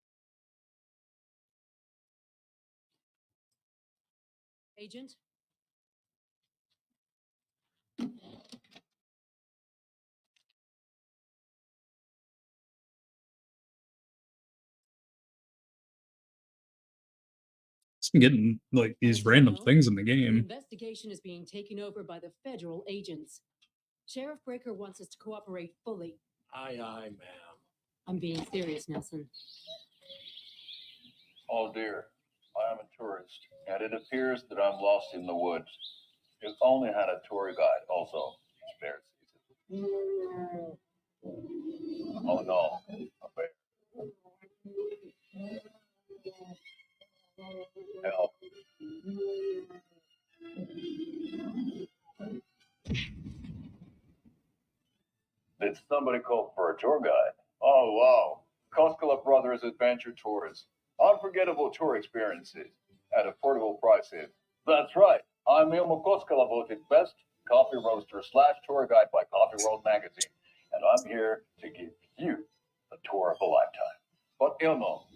Agent? It's been getting like these random things in the The game. investigation is being taken over by the federal agents. Sheriff Breaker wants us to cooperate fully. Aye, ma'am. I'm being serious, Nelson. Oh dear, I am a tourist, and it appears that I'm lost in the woods. You've only had a tour guide, also. Spare season. Oh no, a bear. Help. Did somebody call for a tour guide? Oh wow, Koskela Brothers Adventure Tours. Unforgettable tour experiences at affordable prices. That's right, I'm Ilmo Koskela, voted best coffee roaster / tour guide by Coffee World magazine, and I'm here to give you the tour of a lifetime. But Ilmo,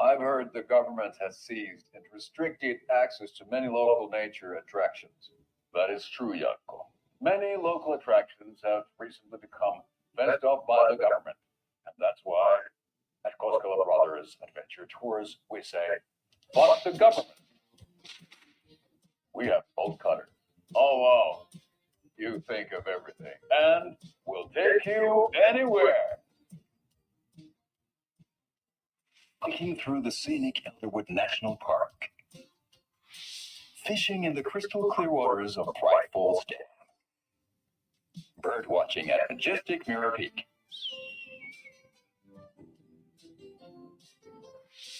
I've heard the government has seized and restricted access to many local nature attractions. That is true, Janko. Many local attractions have recently become fenced off by the government. And that's why at Koskela Brothers Adventure Tours, we say, fuck the government. We have both cutters. Oh, wow. You think of everything. And we'll take you anywhere. Hiking through the scenic Elderwood National Park. Fishing in the crystal clear waters of Bright Falls Dam. Bird watching at majestic Mirror Peak.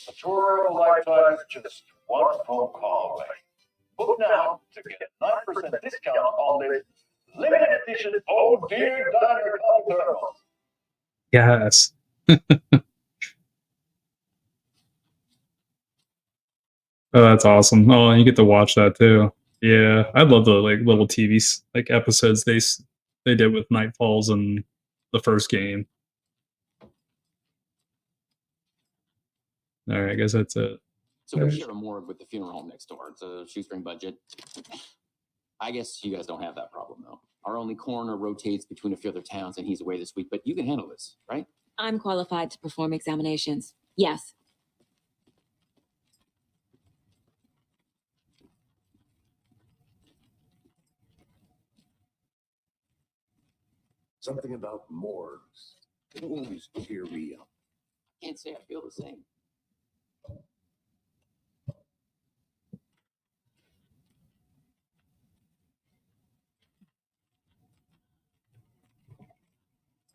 A tour of a lifetime is just one phone call away. Book now to get a 9% discount on this limited edition Oh Dear Diner coffee thermos. Yes. Oh, that's awesome. Oh, and you get to watch that too. Yeah, I love the like little TV like episodes they did with Night Falls and the first game. All right, I guess that's it. So we share a morgue with the funeral home next door. It's a shoestring budget. I guess you guys don't have that problem, though. Our only coroner rotates between a few other towns, and he's away this week. But you can handle this, right? I'm qualified to perform examinations. Yes. Something about morgues. It always cheer me up. Can't say I feel the same.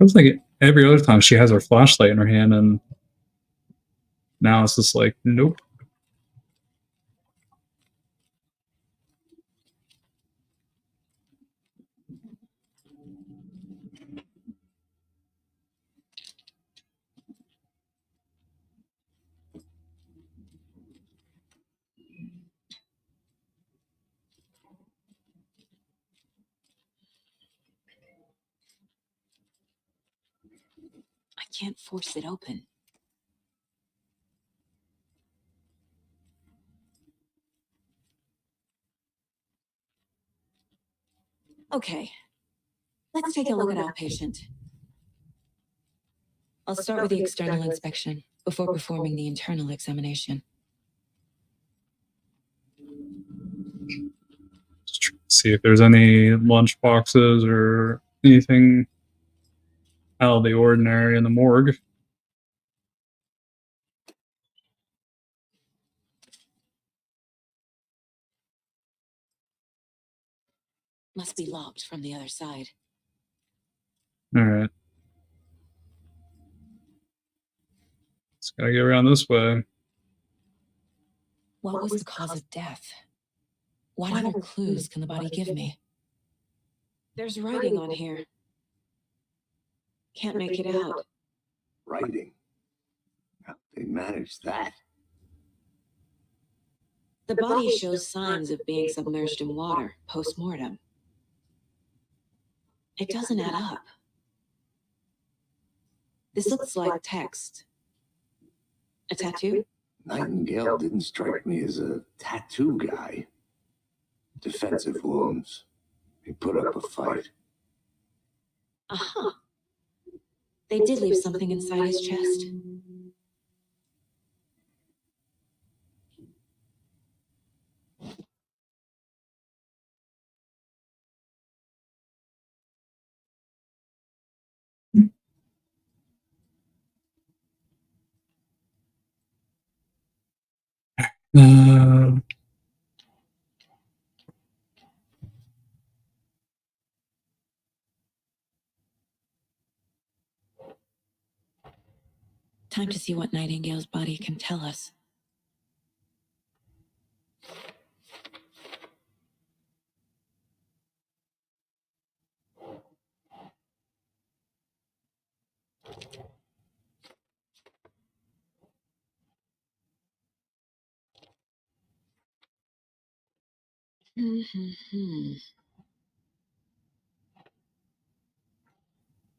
I was like every other time she has her flashlight in her hand, and now it's just like, nope. I can't force it open. Okay, let's take a look at our patient. I'll start with the external inspection before performing the internal examination. See if there's any lunch boxes or anything out of the ordinary in the morgue. Must be locked from the other side. All right. Just gotta get around this way. What was the cause of death? What other clues can the body give me? There's writing on here. Can't make it out. Writing? How they managed that? The body shows signs of being submerged in water post-mortem. It doesn't add up. This looks like text. A tattoo? Nightingale didn't strike me as a tattoo guy. Defensive wounds. He put up a fight. Uh-huh. They did leave something inside his chest. Time to see what Nightingale's body can tell us.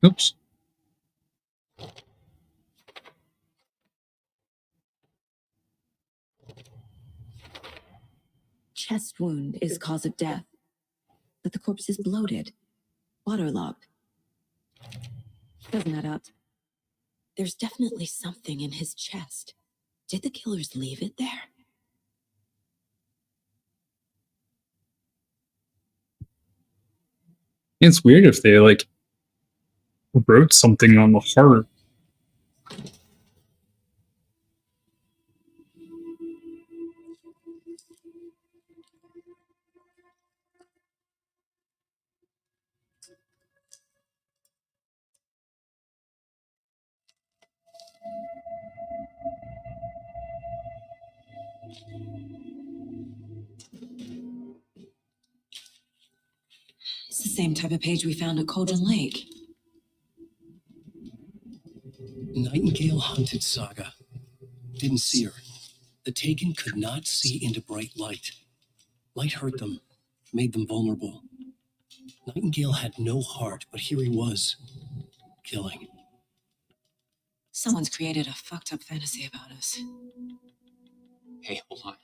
Oops. Chest wound is cause of death, but the corpse is bloated, waterlogged. Doesn't add up. There's definitely something in his chest. Did the killers leave it there? It's weird if they like wrote something on the heart. It's the same type of page we found at Cauldron Lake. Nightingale hunted Saga. Didn't see her. The Taken could not see into bright light. Light hurt them, made them vulnerable. Nightingale had no heart, but here he was, killing. Someone's created a fucked up fantasy about us. Hey, hold on.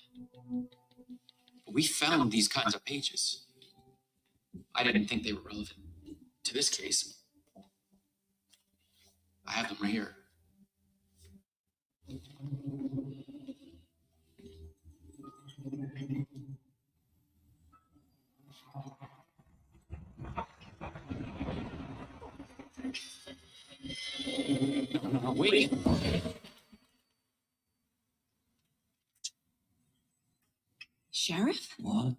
We found these kinds of pages. I didn't think they were relevant to this case. I have them right here. No, wait. Sheriff? What?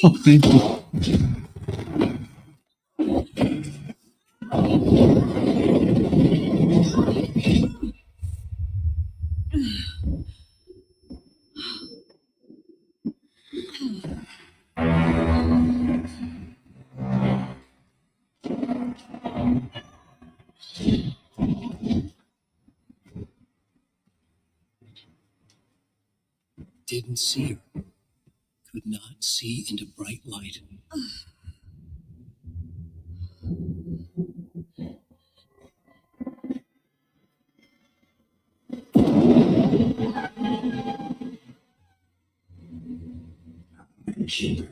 Oh, thank you. Didn't see her. Could not see into bright light. Shit.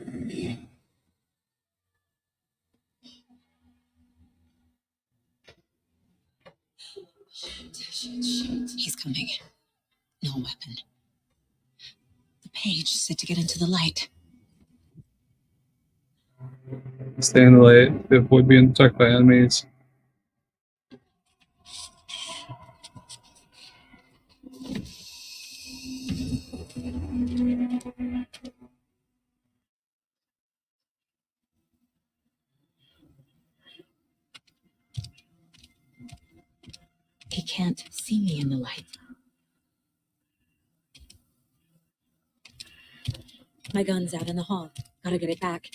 He's coming. No weapon. The page said to get into the light. Stay in the light to avoid being attacked by enemies. He can't see me in the light. My gun's out in the hall. Gotta get it back.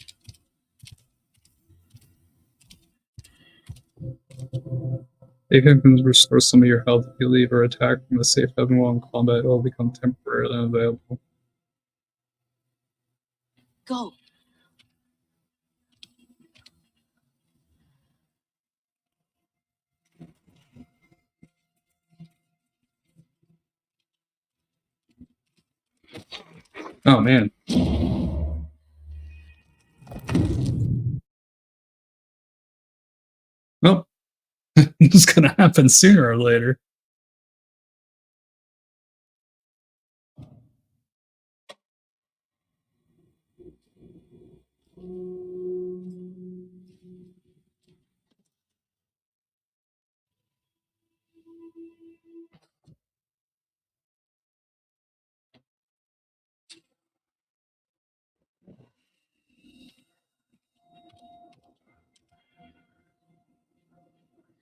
If you can restore some of your health if you leave or attack from a safe haven while in combat, it will become temporarily unavailable. Go. Oh man. Well, it's gonna happen sooner or later.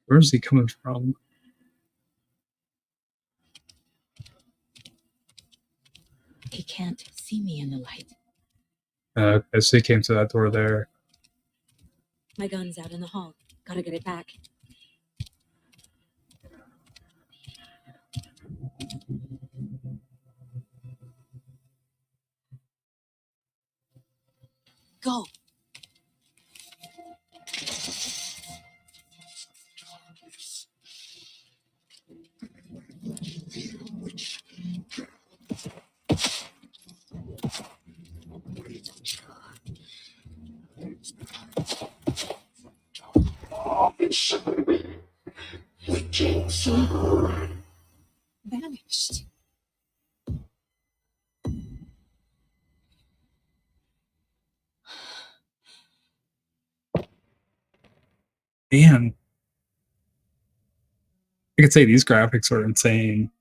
Where's he coming from? He can't see me in the light. Okay, so he came to that door there. My gun's out in the hall. Gotta get it back. Go. Vanished. Man. I could say these graphics are insane.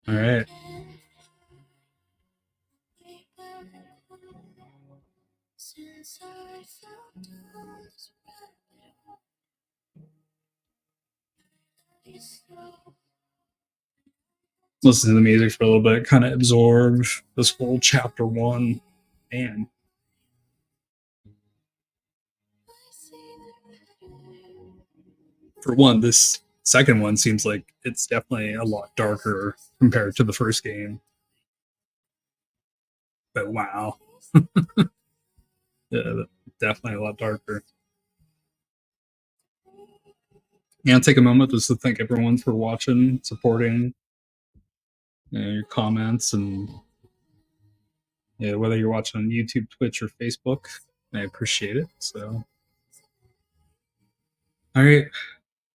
Alright. Listen to the music for a little bit, kind of absorb this whole chapter 1. Man. for one, this second one seems like it's definitely a lot darker compared to the first game. But wow. Yeah, definitely a lot darker. Yeah, take a moment just to thank everyone for watching, supporting, your comments, and whether you're watching on YouTube, Twitch, or Facebook, I appreciate it. So, all right,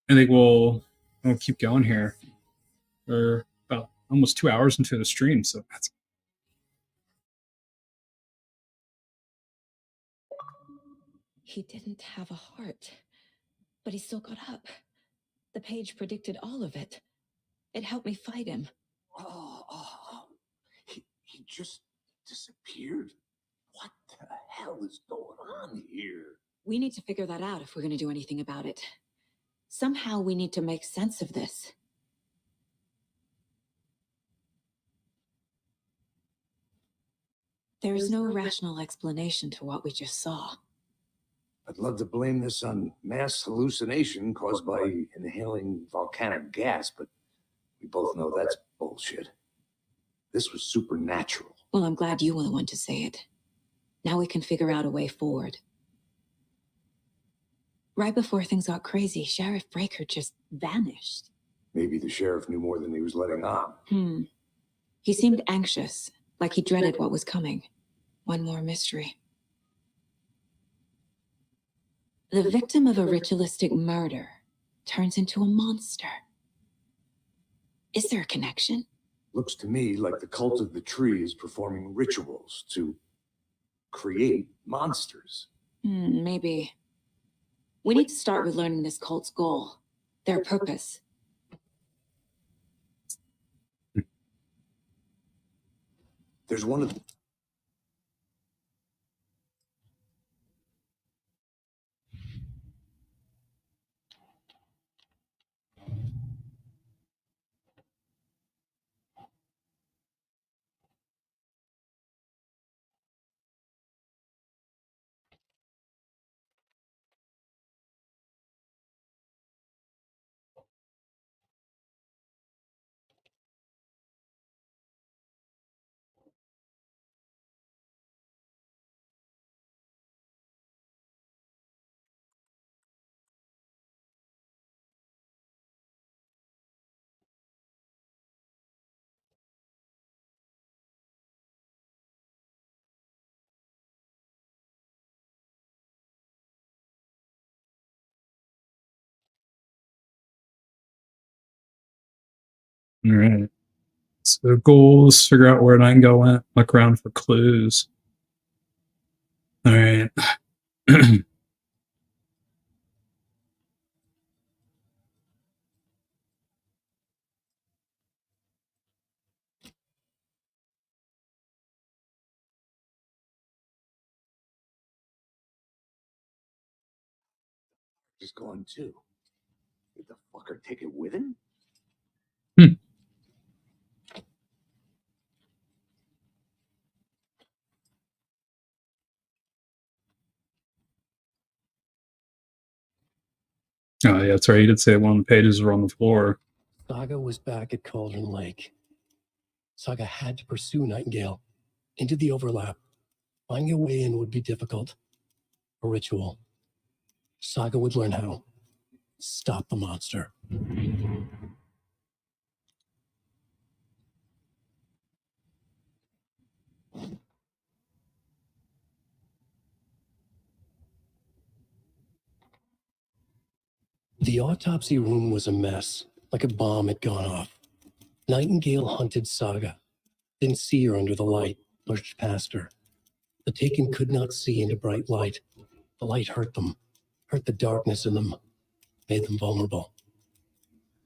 I think we'll keep going here. We're about almost 2 hours into the stream, so that's He didn't have a heart, but he still got up. The page predicted all of it. It helped me fight him. He just disappeared. What the hell is going on here? We need to figure that out if we're going to do anything about it. Somehow we need to make sense of this. There is no rational explanation to what we just saw. I'd love to blame this on mass hallucination caused by inhaling volcanic gas, but we both know that's bullshit. This was supernatural. Well, I'm glad you were the one to say it. Now we can figure out a way forward. Right before things got crazy, Sheriff Breaker just vanished. Maybe the sheriff knew more than he was letting on. He seemed anxious, like he dreaded what was coming. One more mystery. The victim of a ritualistic murder turns into a monster. Is there a connection? Looks to me like the cult of the tree is performing rituals to create monsters. Maybe. We need to start with learning this cult's goal, their purpose. There's one of them. all right. So goals, figure out where Nightingale went, look around for clues. All right. Just gone too. Did the fucker take it with him? Oh, yeah, that's right. You did say one of the pages were on the floor. Saga was back at Cauldron Lake. Saga had to pursue Nightingale into the overlap. Finding a way in would be difficult. A ritual. Saga would learn how. Stop the monster. The autopsy room was a mess, like a bomb had gone off. Nightingale hunted Saga. Didn't see her under the light, pushed past her. The Taken could not see into bright light. The light hurt them, hurt the darkness in them, made them vulnerable.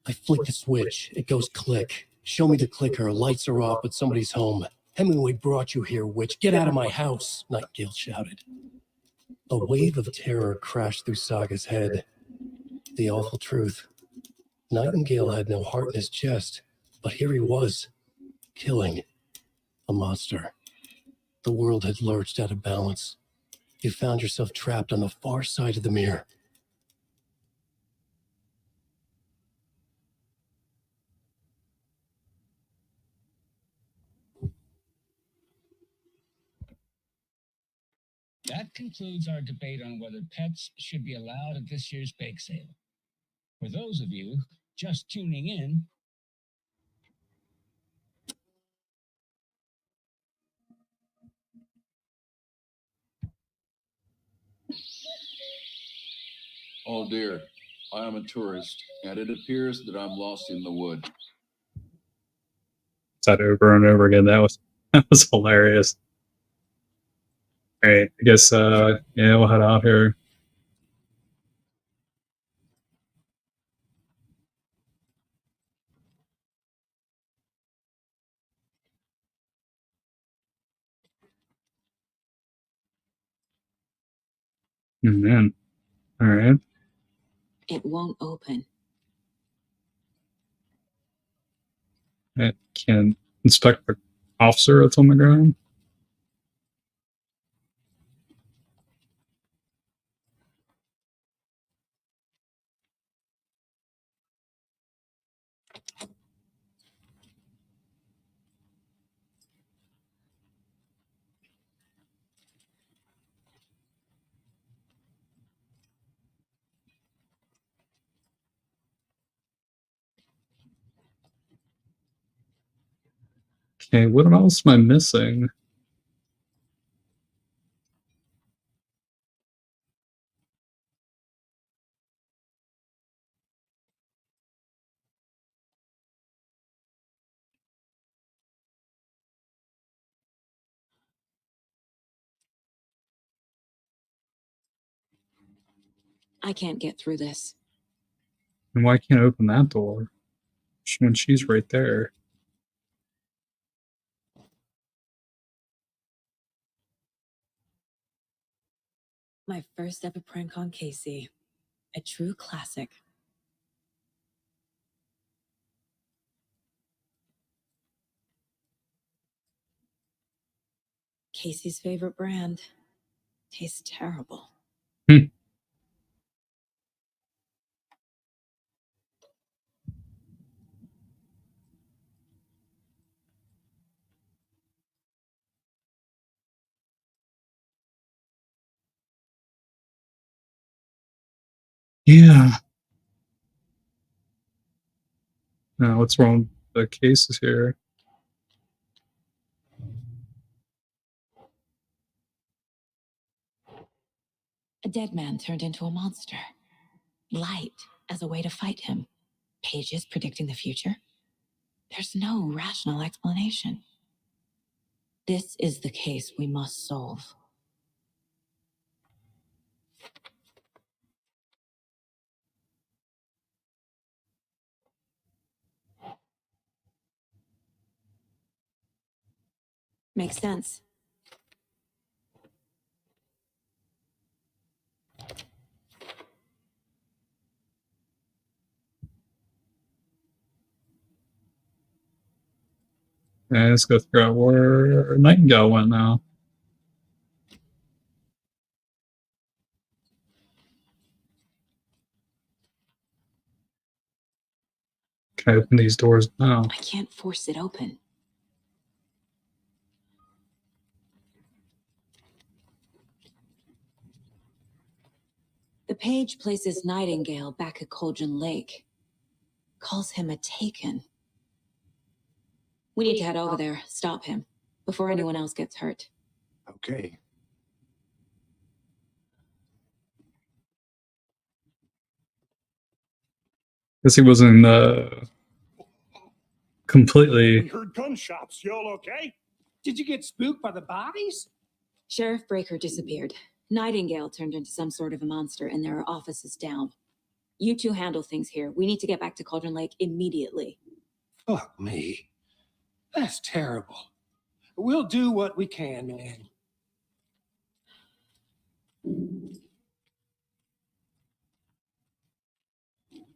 I flick the switch, it goes click. Show me the clicker, lights are off, but somebody's home. Hemingway brought you here, witch. Get out of my house, Nightingale shouted. A wave of terror crashed through Saga's head. The awful truth. Nightingale had no heart in his chest, but here he was, killing a monster. The world had lurched out of balance. You found yourself trapped on the far side of the mirror. That concludes our debate on whether pets should be allowed at this year's bake sale. For those of you just tuning in, Oh dear, I am a tourist, and it appears that I'm lost in the wood. That over and over again. That was hilarious. All right, I guess yeah, we'll head out here. Man, all right. It won't open. I can inspect the officer that's on the ground. Okay, what else am I missing? I can't get through this. And why can't I open that door when she's right there? My first ever prank on Casey. A true classic. Casey's favorite brand. Tastes terrible. Yeah. Now, what's wrong with the cases here? A dead man turned into a monster. Light as a way to fight him. Pages predicting the future. There's no rational explanation. This is the case we must solve. Makes sense. Yeah, let's go figure out where Nightingale went now. Can I open these doors now? I can't force it open. The page places Nightingale back at Cauldron Lake. Calls him a taken. We need to head over there, stop him, before anyone else gets hurt. Okay. Guess he wasn't completely. We heard gunshots. Y'all okay? Did you get spooked by the bodies? Sheriff Breaker disappeared. Nightingale turned into some sort of a monster, and there are offices down. You two handle things here. We need to get back to Cauldron Lake immediately. Fuck me. That's terrible. We'll do what we can, man.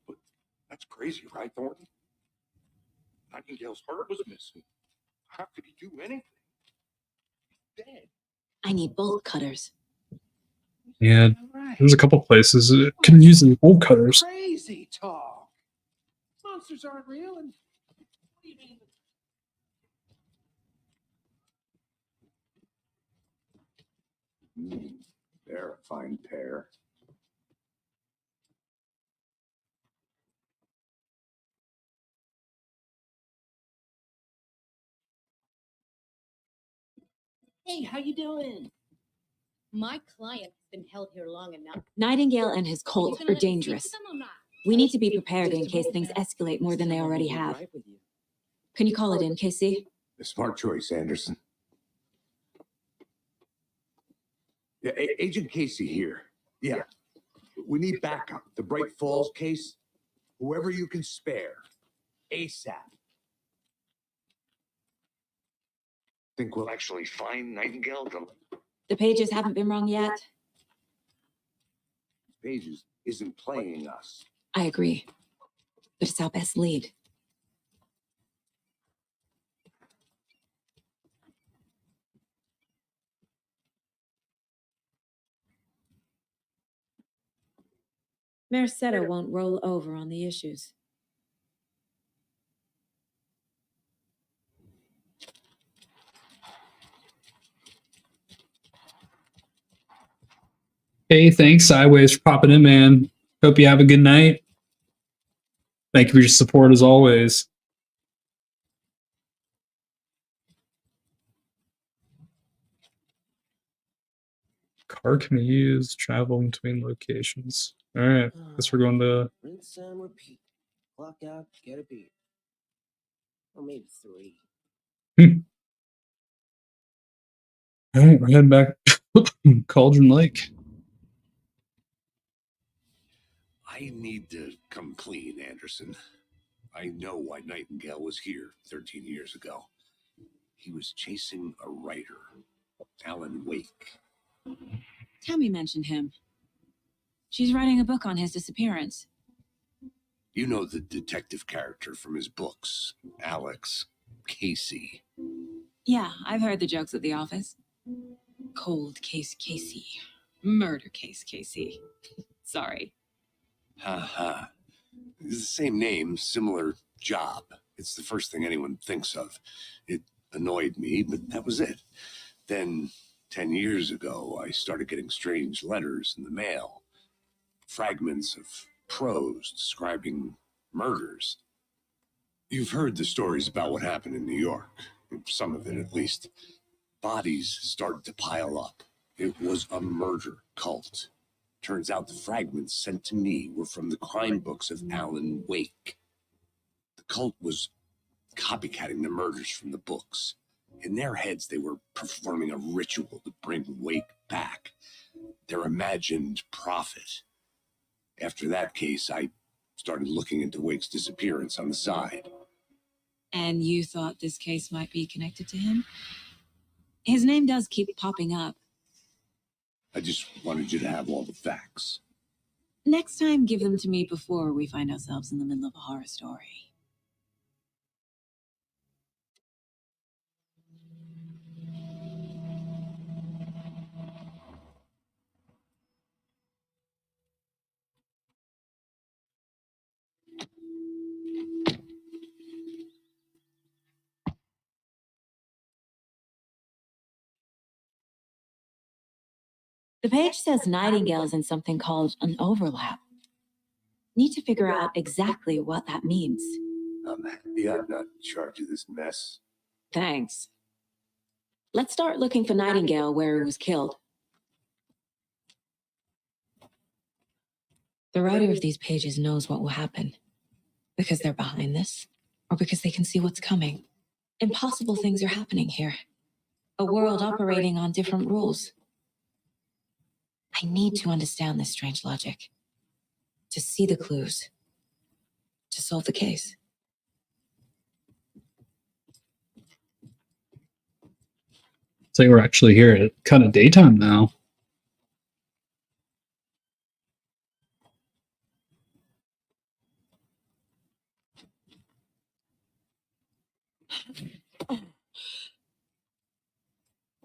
But that's crazy, right, Thornton? Nightingale's heart was missing. How could he do anything? He's dead. I need bolt cutters. Yeah, there's a couple places that can use the bolt cutters. Crazy talk. Monsters aren't real, and what do you mean? They're a fine pair. Hey, how you doing? My client has been held here long enough. Nightingale and his cult are dangerous. We need to be prepared in case things escalate more than they already have. Can you call it in, Casey? A smart choice, Anderson. Yeah, Agent Casey here. Yeah. We need backup. The Bright Falls case, whoever you can spare. ASAP. Think we'll actually find Nightingale? The pages haven't been wrong yet. Pages isn't playing us. I agree. But it's our best lead. Merced won't roll over on the issues. Hey, thanks, Sideways, for popping in, man. Hope you have a good night. Thank you for your support as always. Car can be used, travel between locations. All right, guess we're going to... Rinse and repeat. Clock out, get a beat. Or maybe 3. All right, we're heading back Cauldron Lake. I need to come clean, Anderson. I know why Nightingale was here 13 years ago. He was chasing a writer, Alan Wake. Tammy mentioned him. She's writing a book on his disappearance. You know the detective character from his books, Alex Casey. Yeah, I've heard the jokes at the office. Cold case Casey. Murder case Casey. Sorry. Ha ha. It's the same name, similar job. It's the first thing anyone thinks of. It annoyed me, but that was it. Then, 10 years ago, I started getting strange letters in the mail. Fragments of prose describing murders. You've heard the stories about what happened in New York. Some of it, at least. Bodies started to pile up. It was a murder cult. Turns out the fragments sent to me were from the crime books of Alan Wake. The cult was copycatting the murders from the books. In their heads, they were performing a ritual to bring Wake back. Their imagined prophet. After that case, I started looking into Wake's disappearance on the side. And you thought this case might be connected to him? His name does keep popping up. I just wanted you to have all the facts. Next time, give them to me before we find ourselves in the middle of a horror story. The page says Nightingale's in something called an overlap. Need to figure out exactly what that means. I'm happy I'm not in charge of this mess. Thanks. Let's start looking for Nightingale where he was killed. The writer of these pages knows what will happen. Because they're behind this, or because they can see what's coming. Impossible things are happening here. A world operating on different rules. I need to understand this strange logic. To see the clues. To solve the case. So we're actually here at kind of daytime now.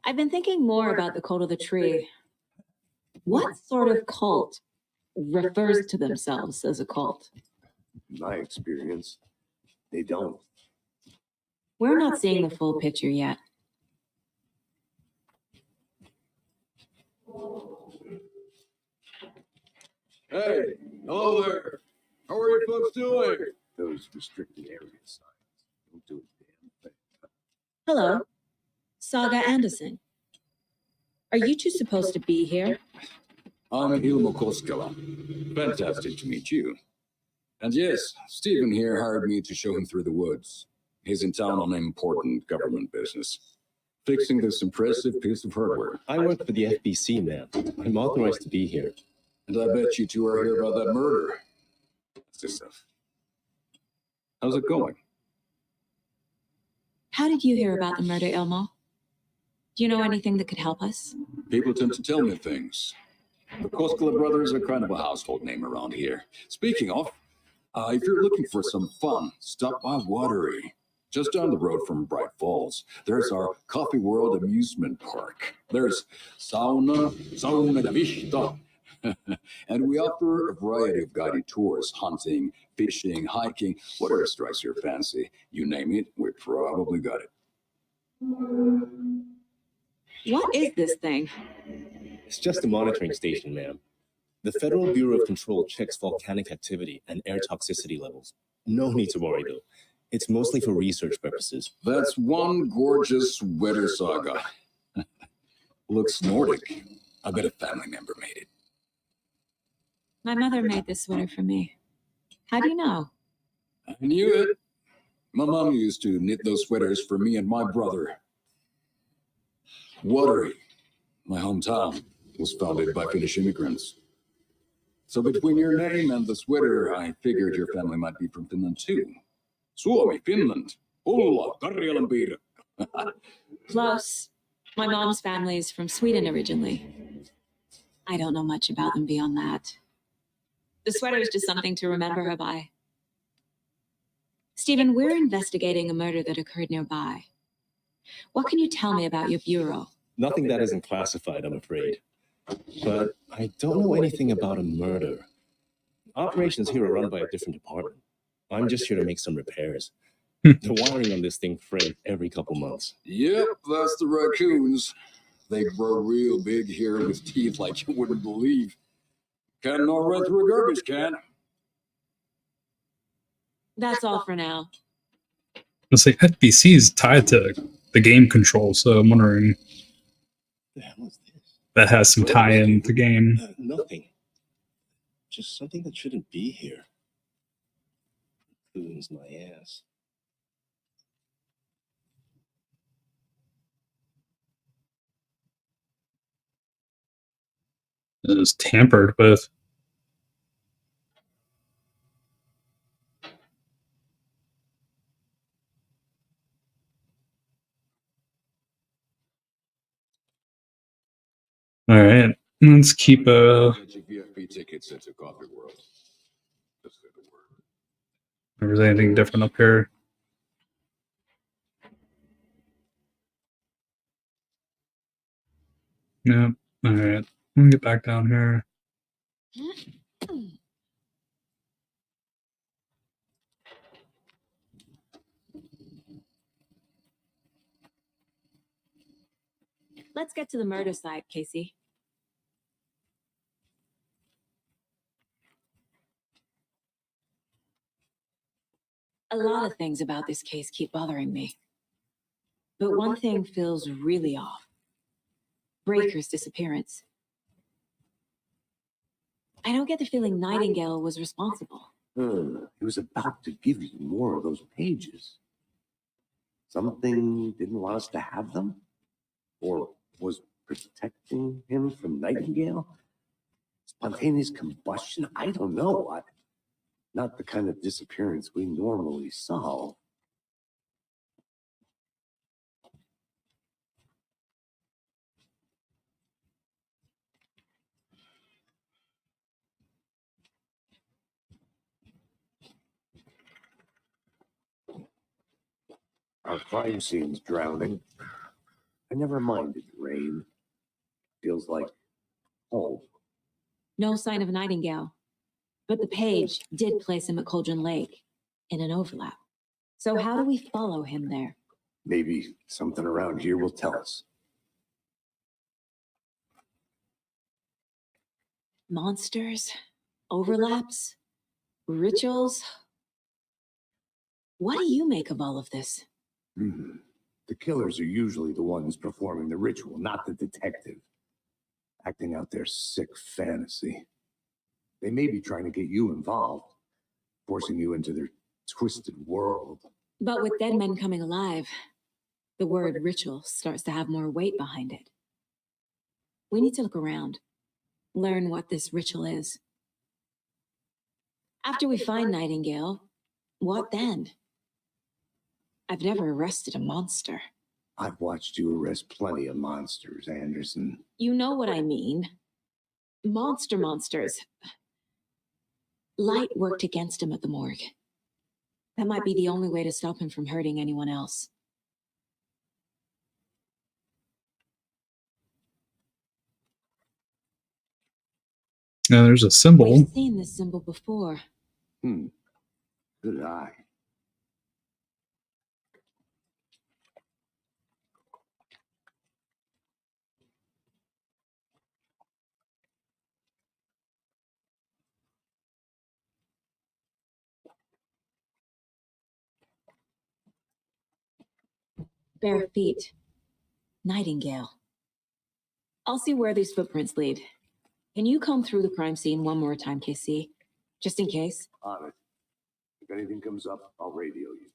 I've been thinking more about the cult of the tree. What sort of cult refers to themselves as a cult? In my experience, they don't. We're not seeing the full picture yet. Hey, hello there. How are you folks doing? Those restricted area signs don't do a damn thing. Hello, Saga Anderson. Are you two supposed to be here? I'm Ilmo Koskela. Fantastic to meet you. And yes, Stephen here hired me to show him through the woods. He's in town on important government business, fixing this impressive piece of hardware. I work for the FBC, man. I'm authorized to be here. And I bet you two are here about that murder. What's this stuff? How's it going? How did you hear about the murder, Ilmo? Do you know anything that could help us? People tend to tell me things. The Koskela brothers are kind of a household name around here. Speaking of, if you're looking for some fun, stop by Watery. Just down the road from Bright Falls, there's our Coffee World amusement park. There's Sauna da Vista. And we offer a variety of guided tours, hunting, fishing, hiking, whatever strikes your fancy. You name it, we probably got it. What is this thing? It's just a monitoring station, ma'am. The Federal Bureau of Control checks volcanic activity and air toxicity levels. No need to worry, though. It's mostly for research purposes. That's one gorgeous sweater, Saga. Looks Nordic. I bet a family member made it. My mother made this sweater for me. How do you know? I knew it. My mom used to knit those sweaters for me and my brother. Watery, my hometown, was founded by Finnish immigrants. So between your name and the sweater, I figured your family might be from Finland too. Suomi, Finland, Ulla, Karjalanpiirre. Close. My mom's family is from Sweden originally. I don't know much about them beyond that. The sweater is just something to remember her by. Stephen, we're investigating a murder that occurred nearby. What can you tell me about your bureau? Nothing that isn't classified, I'm afraid. But I don't know anything about a murder. Operations here are run by a different department. I'm just here to make some repairs. The wiring on this thing frayed every couple months. Yep, that's the raccoons. They grow real big here with teeth like you wouldn't believe. Can't know right through a garbage can. That's all for now. Let's say FBC is tied to the game control, so I'm wondering The hell is this? that has some tie-in to game. Nothing. Just something that shouldn't be here. Coons my ass. It was tampered with. All right, let's keep Get your VFP tickets into Coffee World. Just say the word. if there's anything different up here. Yep. All right. Let me get back down here. Let's get to the murder site, Casey. A lot of things about this case keep bothering me. But one thing feels really off. Breaker's disappearance. I don't get the feeling Nightingale was responsible. He was about to give you more of those pages. Something didn't want us to have them? Or was protecting him from Nightingale? Spontaneous combustion? I don't know. Not the kind of disappearance we normally solve. Our crime scene's drowning. I never minded rain. Feels like home. No sign of Nightingale. But the page did place him at Cauldron Lake in an overlap. So how do we follow him there? Maybe something around here will tell us. Monsters? overlaps, rituals. What do you make of all of this? The killers are usually the ones performing the ritual, not the detective. Acting out their sick fantasy. They may be trying to get you involved, forcing you into their twisted world. But with dead men coming alive, the word ritual starts to have more weight behind it. We need to look around, learn what this ritual is. After we find Nightingale, what then? I've never arrested a monster. I've watched you arrest plenty of monsters, Anderson. You know what I mean. Monsters. Light worked against him at the morgue. That might be the only way to stop him from hurting anyone else. Now there's a symbol. We've seen this symbol before. Good eye. Bare feet. Nightingale. I'll see where these footprints lead. Can you comb through the crime scene one more time, KC? Just in case? On it. If anything comes up, I'll radio you.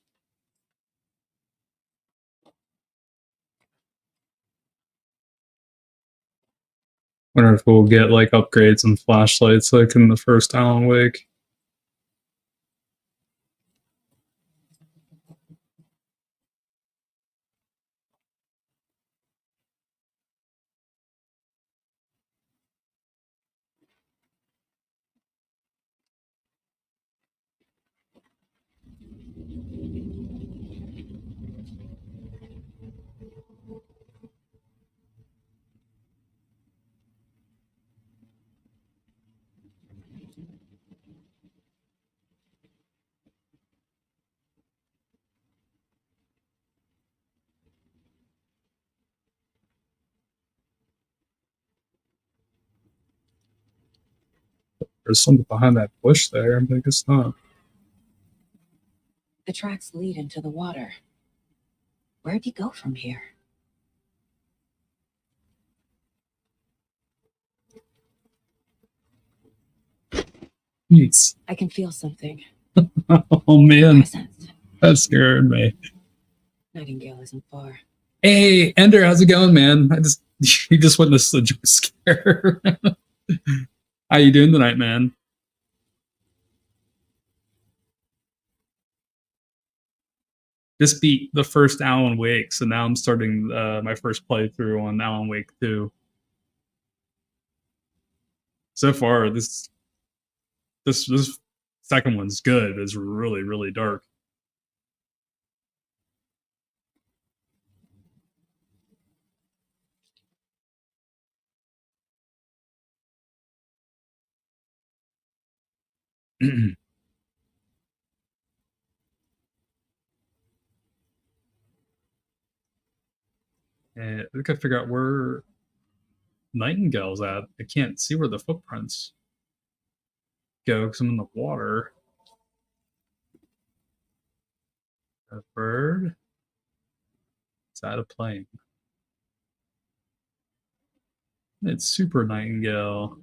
Wonder if we'll get like upgrades and flashlights like in the first Alan Wake. There's something behind that bush there. I think it's not. The tracks lead into the water. Where'd he go from here? Jeez. I can feel something. Oh man, that scared me. Nightingale isn't far. Hey, Ender, how's it going, man? You just witnessed a jump scare. How you doing tonight, man? This beat the first Alan Wake, so now I'm starting my first playthrough on Alan Wake 2. So far, this second one's good. It's really, really dark. And we gotta figure out where Nightingale's at. I can't see where the footprints go because I'm in the water. A bird. It's out of plane. It's Super Nightingale.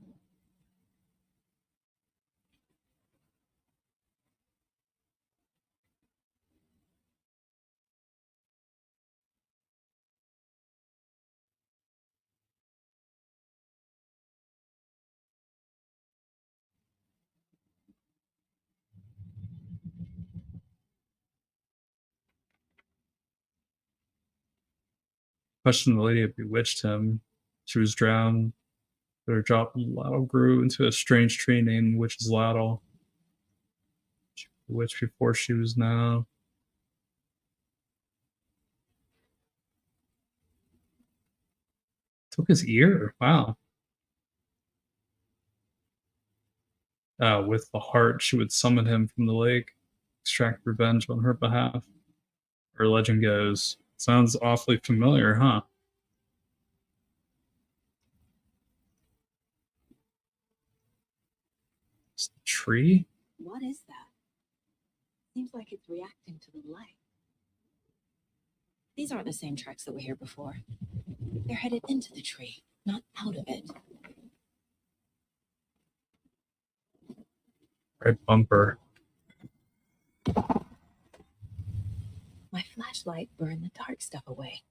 Questioned the lady who bewitched him. She was drowned, but her drop ladle grew into a strange tree named Witch's Ladle. She was bewitched before she was now. Took his ear. Wow. With the heart, she would summon him from the lake, extract revenge on her behalf. Her legend goes. Sounds awfully familiar, huh? It's a tree? What is that? Seems like it's reacting to the light. These aren't the same tracks that were here before. They're headed into the tree, not out of it. Right bumper. My flashlight burned the dark stuff away.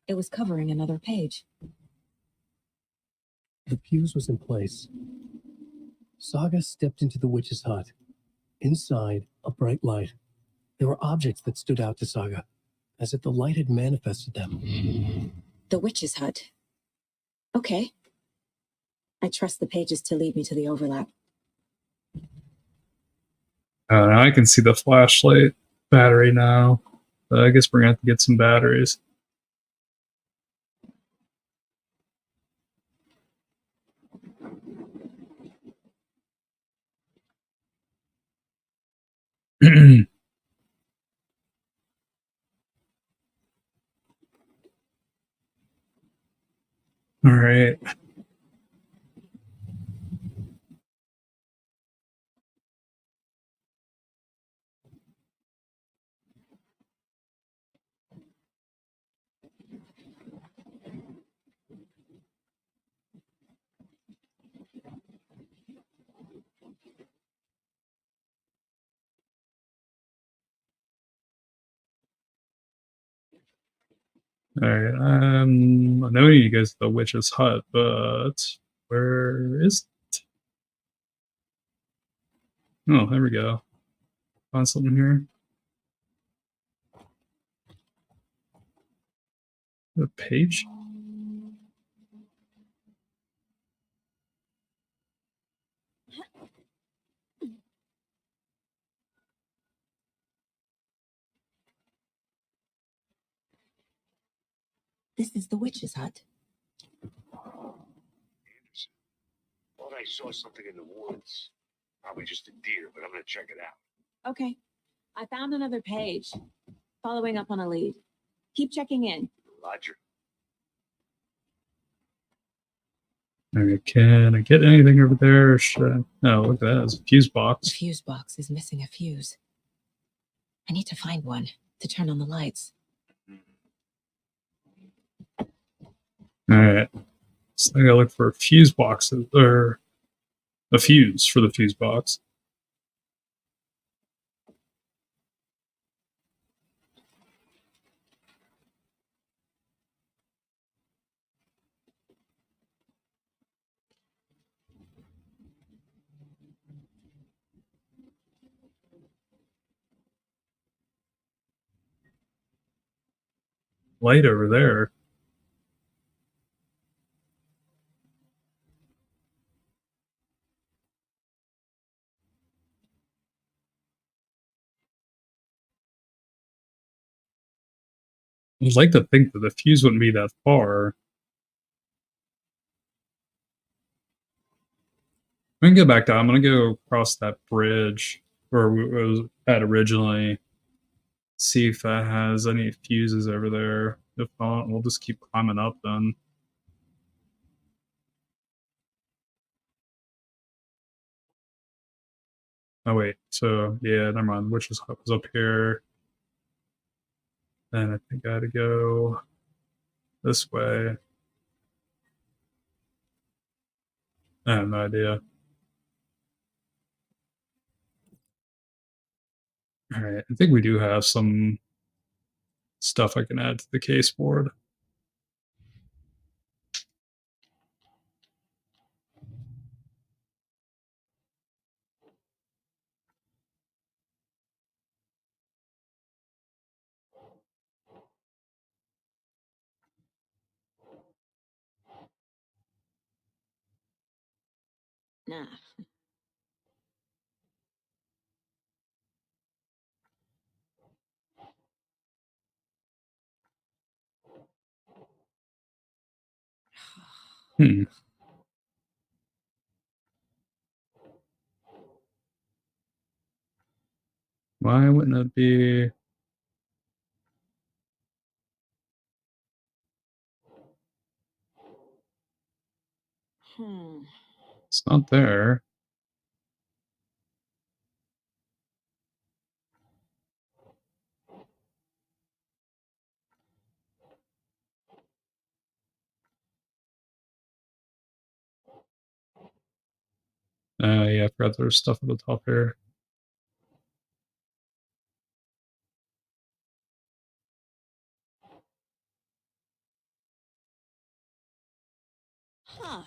It was covering another page. The fuse was in place. Saga stepped into the witch's hut. Inside, a bright light. There were objects that stood out to Saga, as if the light had manifested them. The witch's hut. Okay. I trust the pages to lead me to the overlap. Now I can see the flashlight battery now. I guess we're gonna have to get some batteries. All right. Alright, I know you guys the witch's hut, but where is it? Oh, there we go. Found something here. A page? This is the witch's hut. Anderson. Thought I saw something in the woods. Probably just a deer, but I'm gonna check it out. Okay. I found another page. Following up on a lead. Keep checking in. Roger. Alright, can I get anything over there? Or should I... Oh, look at that. It's a fuse The box. fuse box is missing a fuse. I need to find one to turn on the lights. Alright. So I gotta look for fuse boxes, or a fuse for the fuse box. Light over there. I'd like to think that the fuse wouldn't be that far. I'm gonna go back down. I'm gonna go across that bridge where we was at originally. See if that has any fuses over there. If not, we'll just keep climbing up then. Oh wait, so yeah, never mind. Witch's hut was up here. Then I think I had to go this way. I have no idea. Alright, I think we do have some stuff I can add to the case board. Nah. Hmm. Why wouldn't it be? It's not there. Yeah, I forgot there's stuff at the top here. Huh.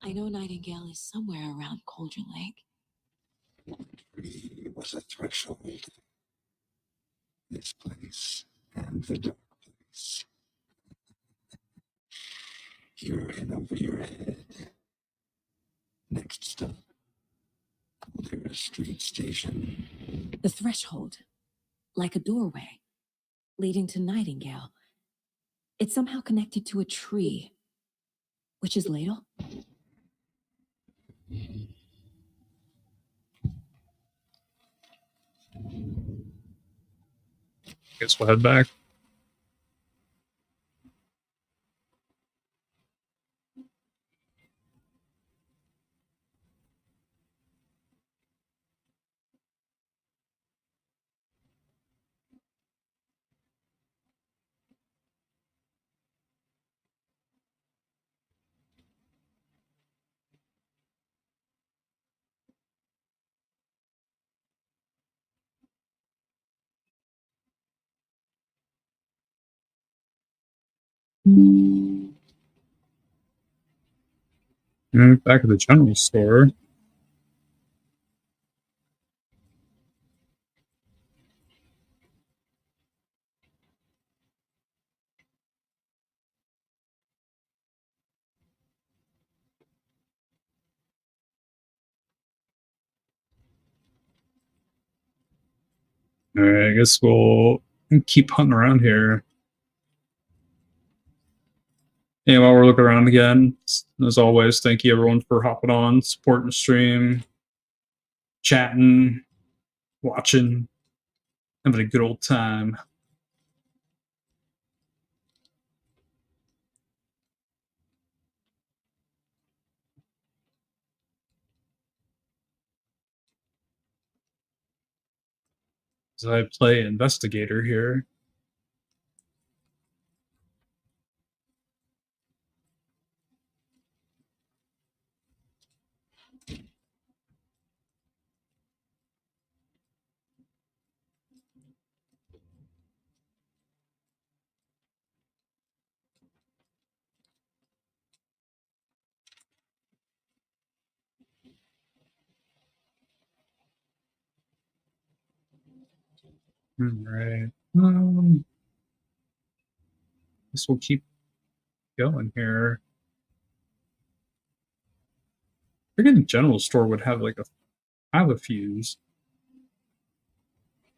I know Nightingale is somewhere around Cauldron Lake. It was a threshold. This place and the dark place. You're in over your head. Next stop, Caldera Street Station. The threshold, like a doorway, leading to Nightingale. It's somehow connected to a tree. Witch's Ladle? Guess we'll head back. Back at the general store. Alright, I guess we'll keep hunting around here. And while we're looking around again, as always, thank you everyone for hopping on, supporting the stream, chatting, watching, having a good old time. As I play investigator here. Alright. Guess we'll keep going here. I figured the general store would have like a fuse.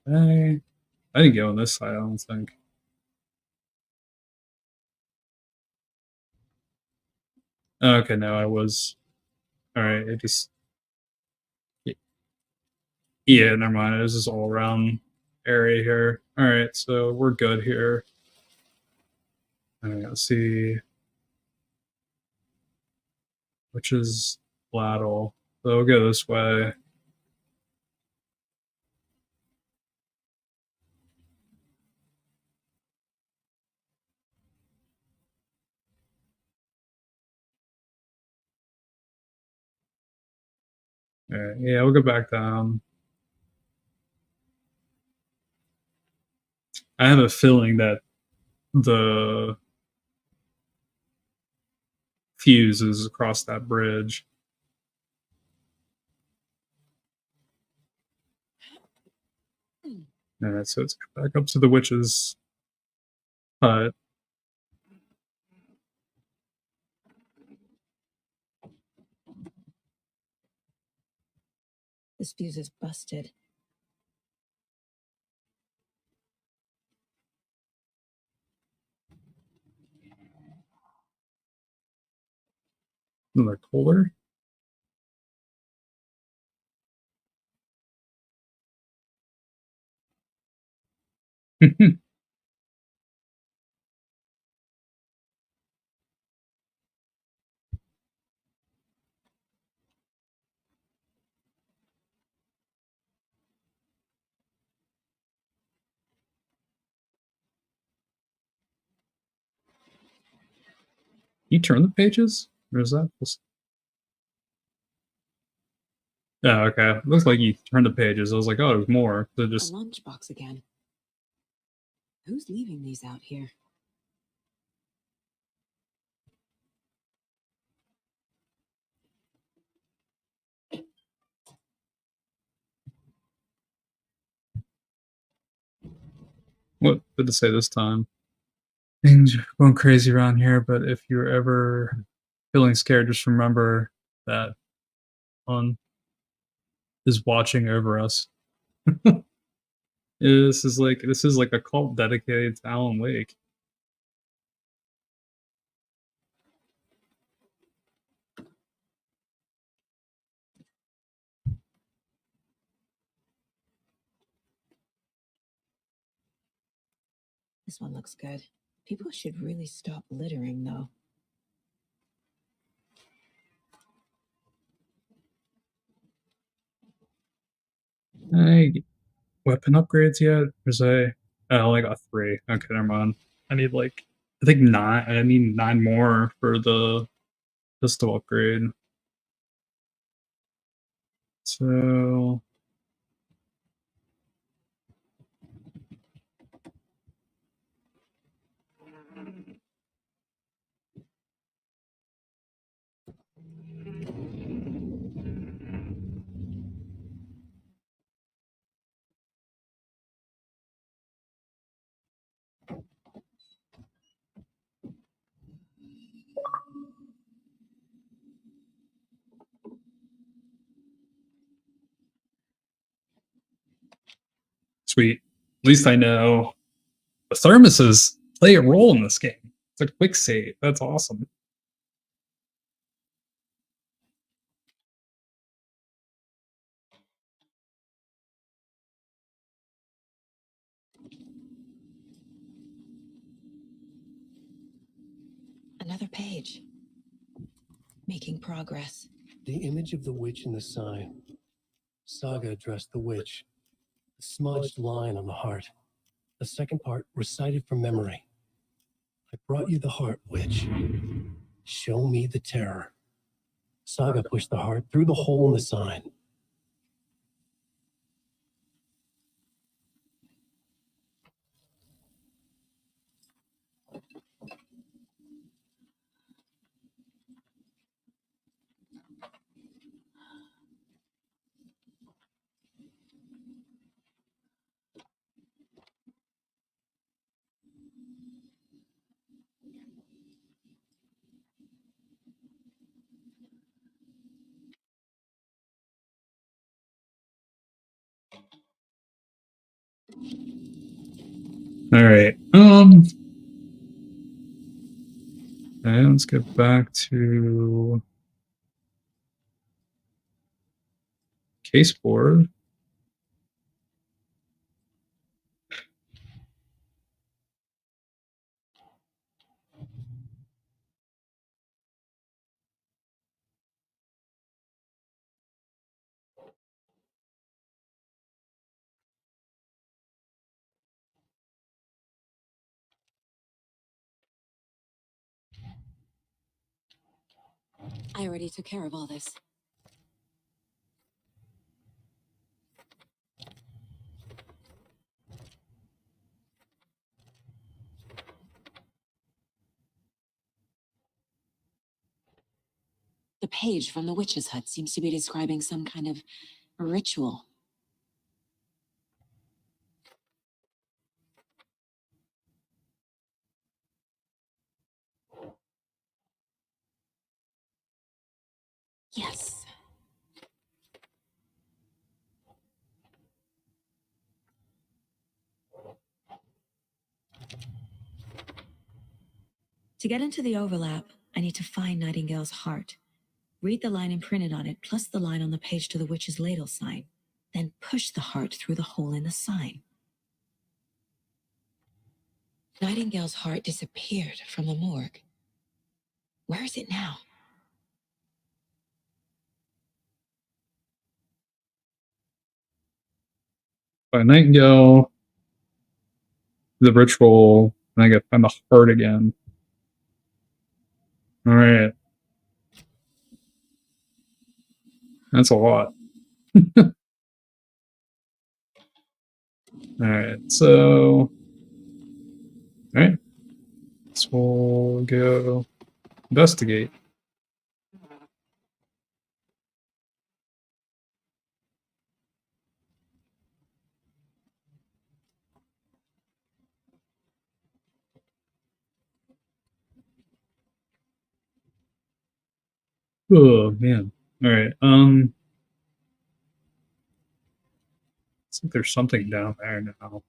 I didn't go on this side, I don't think. Okay, no, I was. Alright, it just. Yeah, never mind. This is all around area here. Alright, so we're good here. Alright, let's see. Which is Laddle. So we'll go this way. Alright, yeah, we'll go back down. I have a feeling that the fuse is across that bridge. Alright, so let's go back up to the witch's hut. This fuse is busted. Another cooler. You turn the pages? Or is that just... Oh, okay. Looks like you turned the pages. I was like, oh, there's more. They're just... A lunchbox again. Who's leaving these out here? What did it say this time? Things are going crazy around here, but if you're ever feeling scared, just remember that one is watching over us. This is like a cult dedicated to Alan Wake. This one looks good. People should really stop littering, though. Hey, weapon upgrades yet? There's a... I only got 3. Okay, never mind. I need like... I think 9. I need 9 more for the pistol upgrade. So... Sweet. At least I know the thermoses play a role in this game. It's a quick save. That's awesome. Another page. Making progress. The image of the witch in the sign. Saga addressed the witch. A smudged line on the heart. The second part recited from memory. I brought you the heart, witch. Show me the terror. Saga pushed the heart through the hole in the sign. All right. Okay, let's get back to case board. I already took care of all this. The page from the witch's hut seems to be describing some kind of ritual. Yes. To get into the overlap, I need to find Nightingale's heart. Read the line imprinted on it, plus the line on the page to the witch's ladle sign. Then push the heart through the hole in the sign. Nightingale's heart disappeared from the morgue. Where is it now? By Nightingale, the ritual, and I get find the heart again. All right. That's a lot. All right. So, all right. So we'll go investigate. Oh man. All right. I think there's something down there now.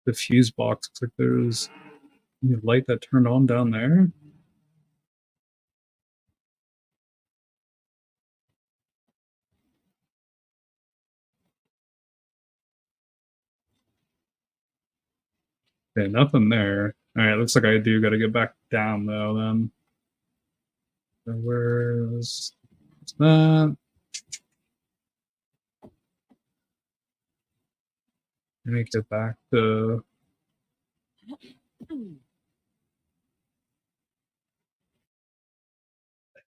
The fuse box. Looks like there's a light that turned on down there. Okay, nothing there. All right, looks like I do got to get back down though. Then where's that? Let me get back to.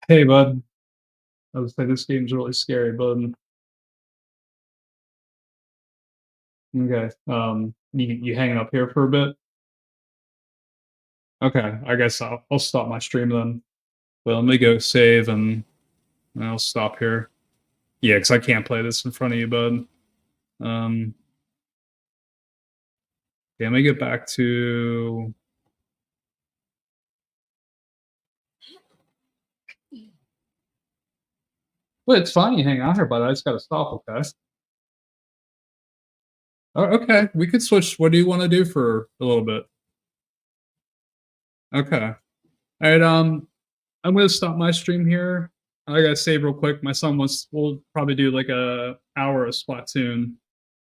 Hey, bud. I was say this game's really scary, bud. Okay. You hanging up here for a bit? Okay. I guess I'll stop my stream then. Well, let me go save and I'll stop here. Yeah, because I can't play this in front of you, bud. Yeah, let me get back to. Well, it's fine. You hang out here, bud. I just got to stop, okay? Oh, okay. We could switch. What do you want to do for a little bit? Okay. All right. I'm gonna stop my stream here. I gotta save real quick. My son wants. We'll probably do like a hour of Splatoon.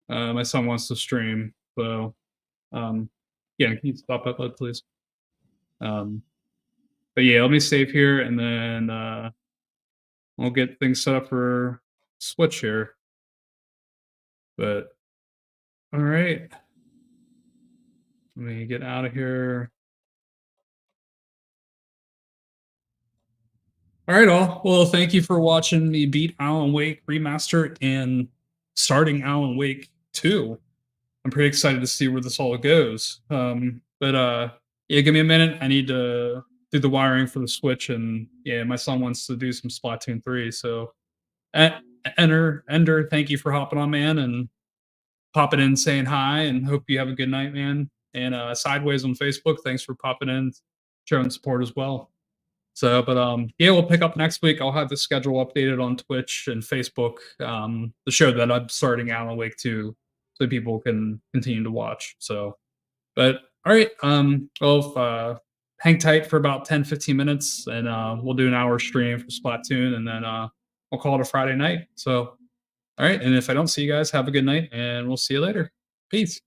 My son wants to stream, so yeah. Can you stop that, bud, please? But yeah, let me save here, and then we'll get things set up for Switch here. But all right, let me get out of here. All right, all. Well, thank you for watching me beat Alan Wake Remastered and starting Alan Wake 2. I'm pretty excited to see where this all goes. But yeah, give me a minute. I need to do the wiring for the Switch, and yeah, my son wants to do some Splatoon 3. So, Ender, thank you for hopping on, man, and popping in, saying hi, and hope you have a good night, man. And Sideways on Facebook, thanks for popping in, showing support as well. So, but yeah, we'll pick up next week. I'll have the schedule updated on Twitch and Facebook. The show that I'm starting Alan Wake 2, so people can continue to watch. So, but all right, well, hang tight for about 10-15 minutes, and we'll do an hour stream for Splatoon, and then we'll call it a Friday night. So, all right, and if I don't see you guys, have a good night, and we'll see you later. Peace.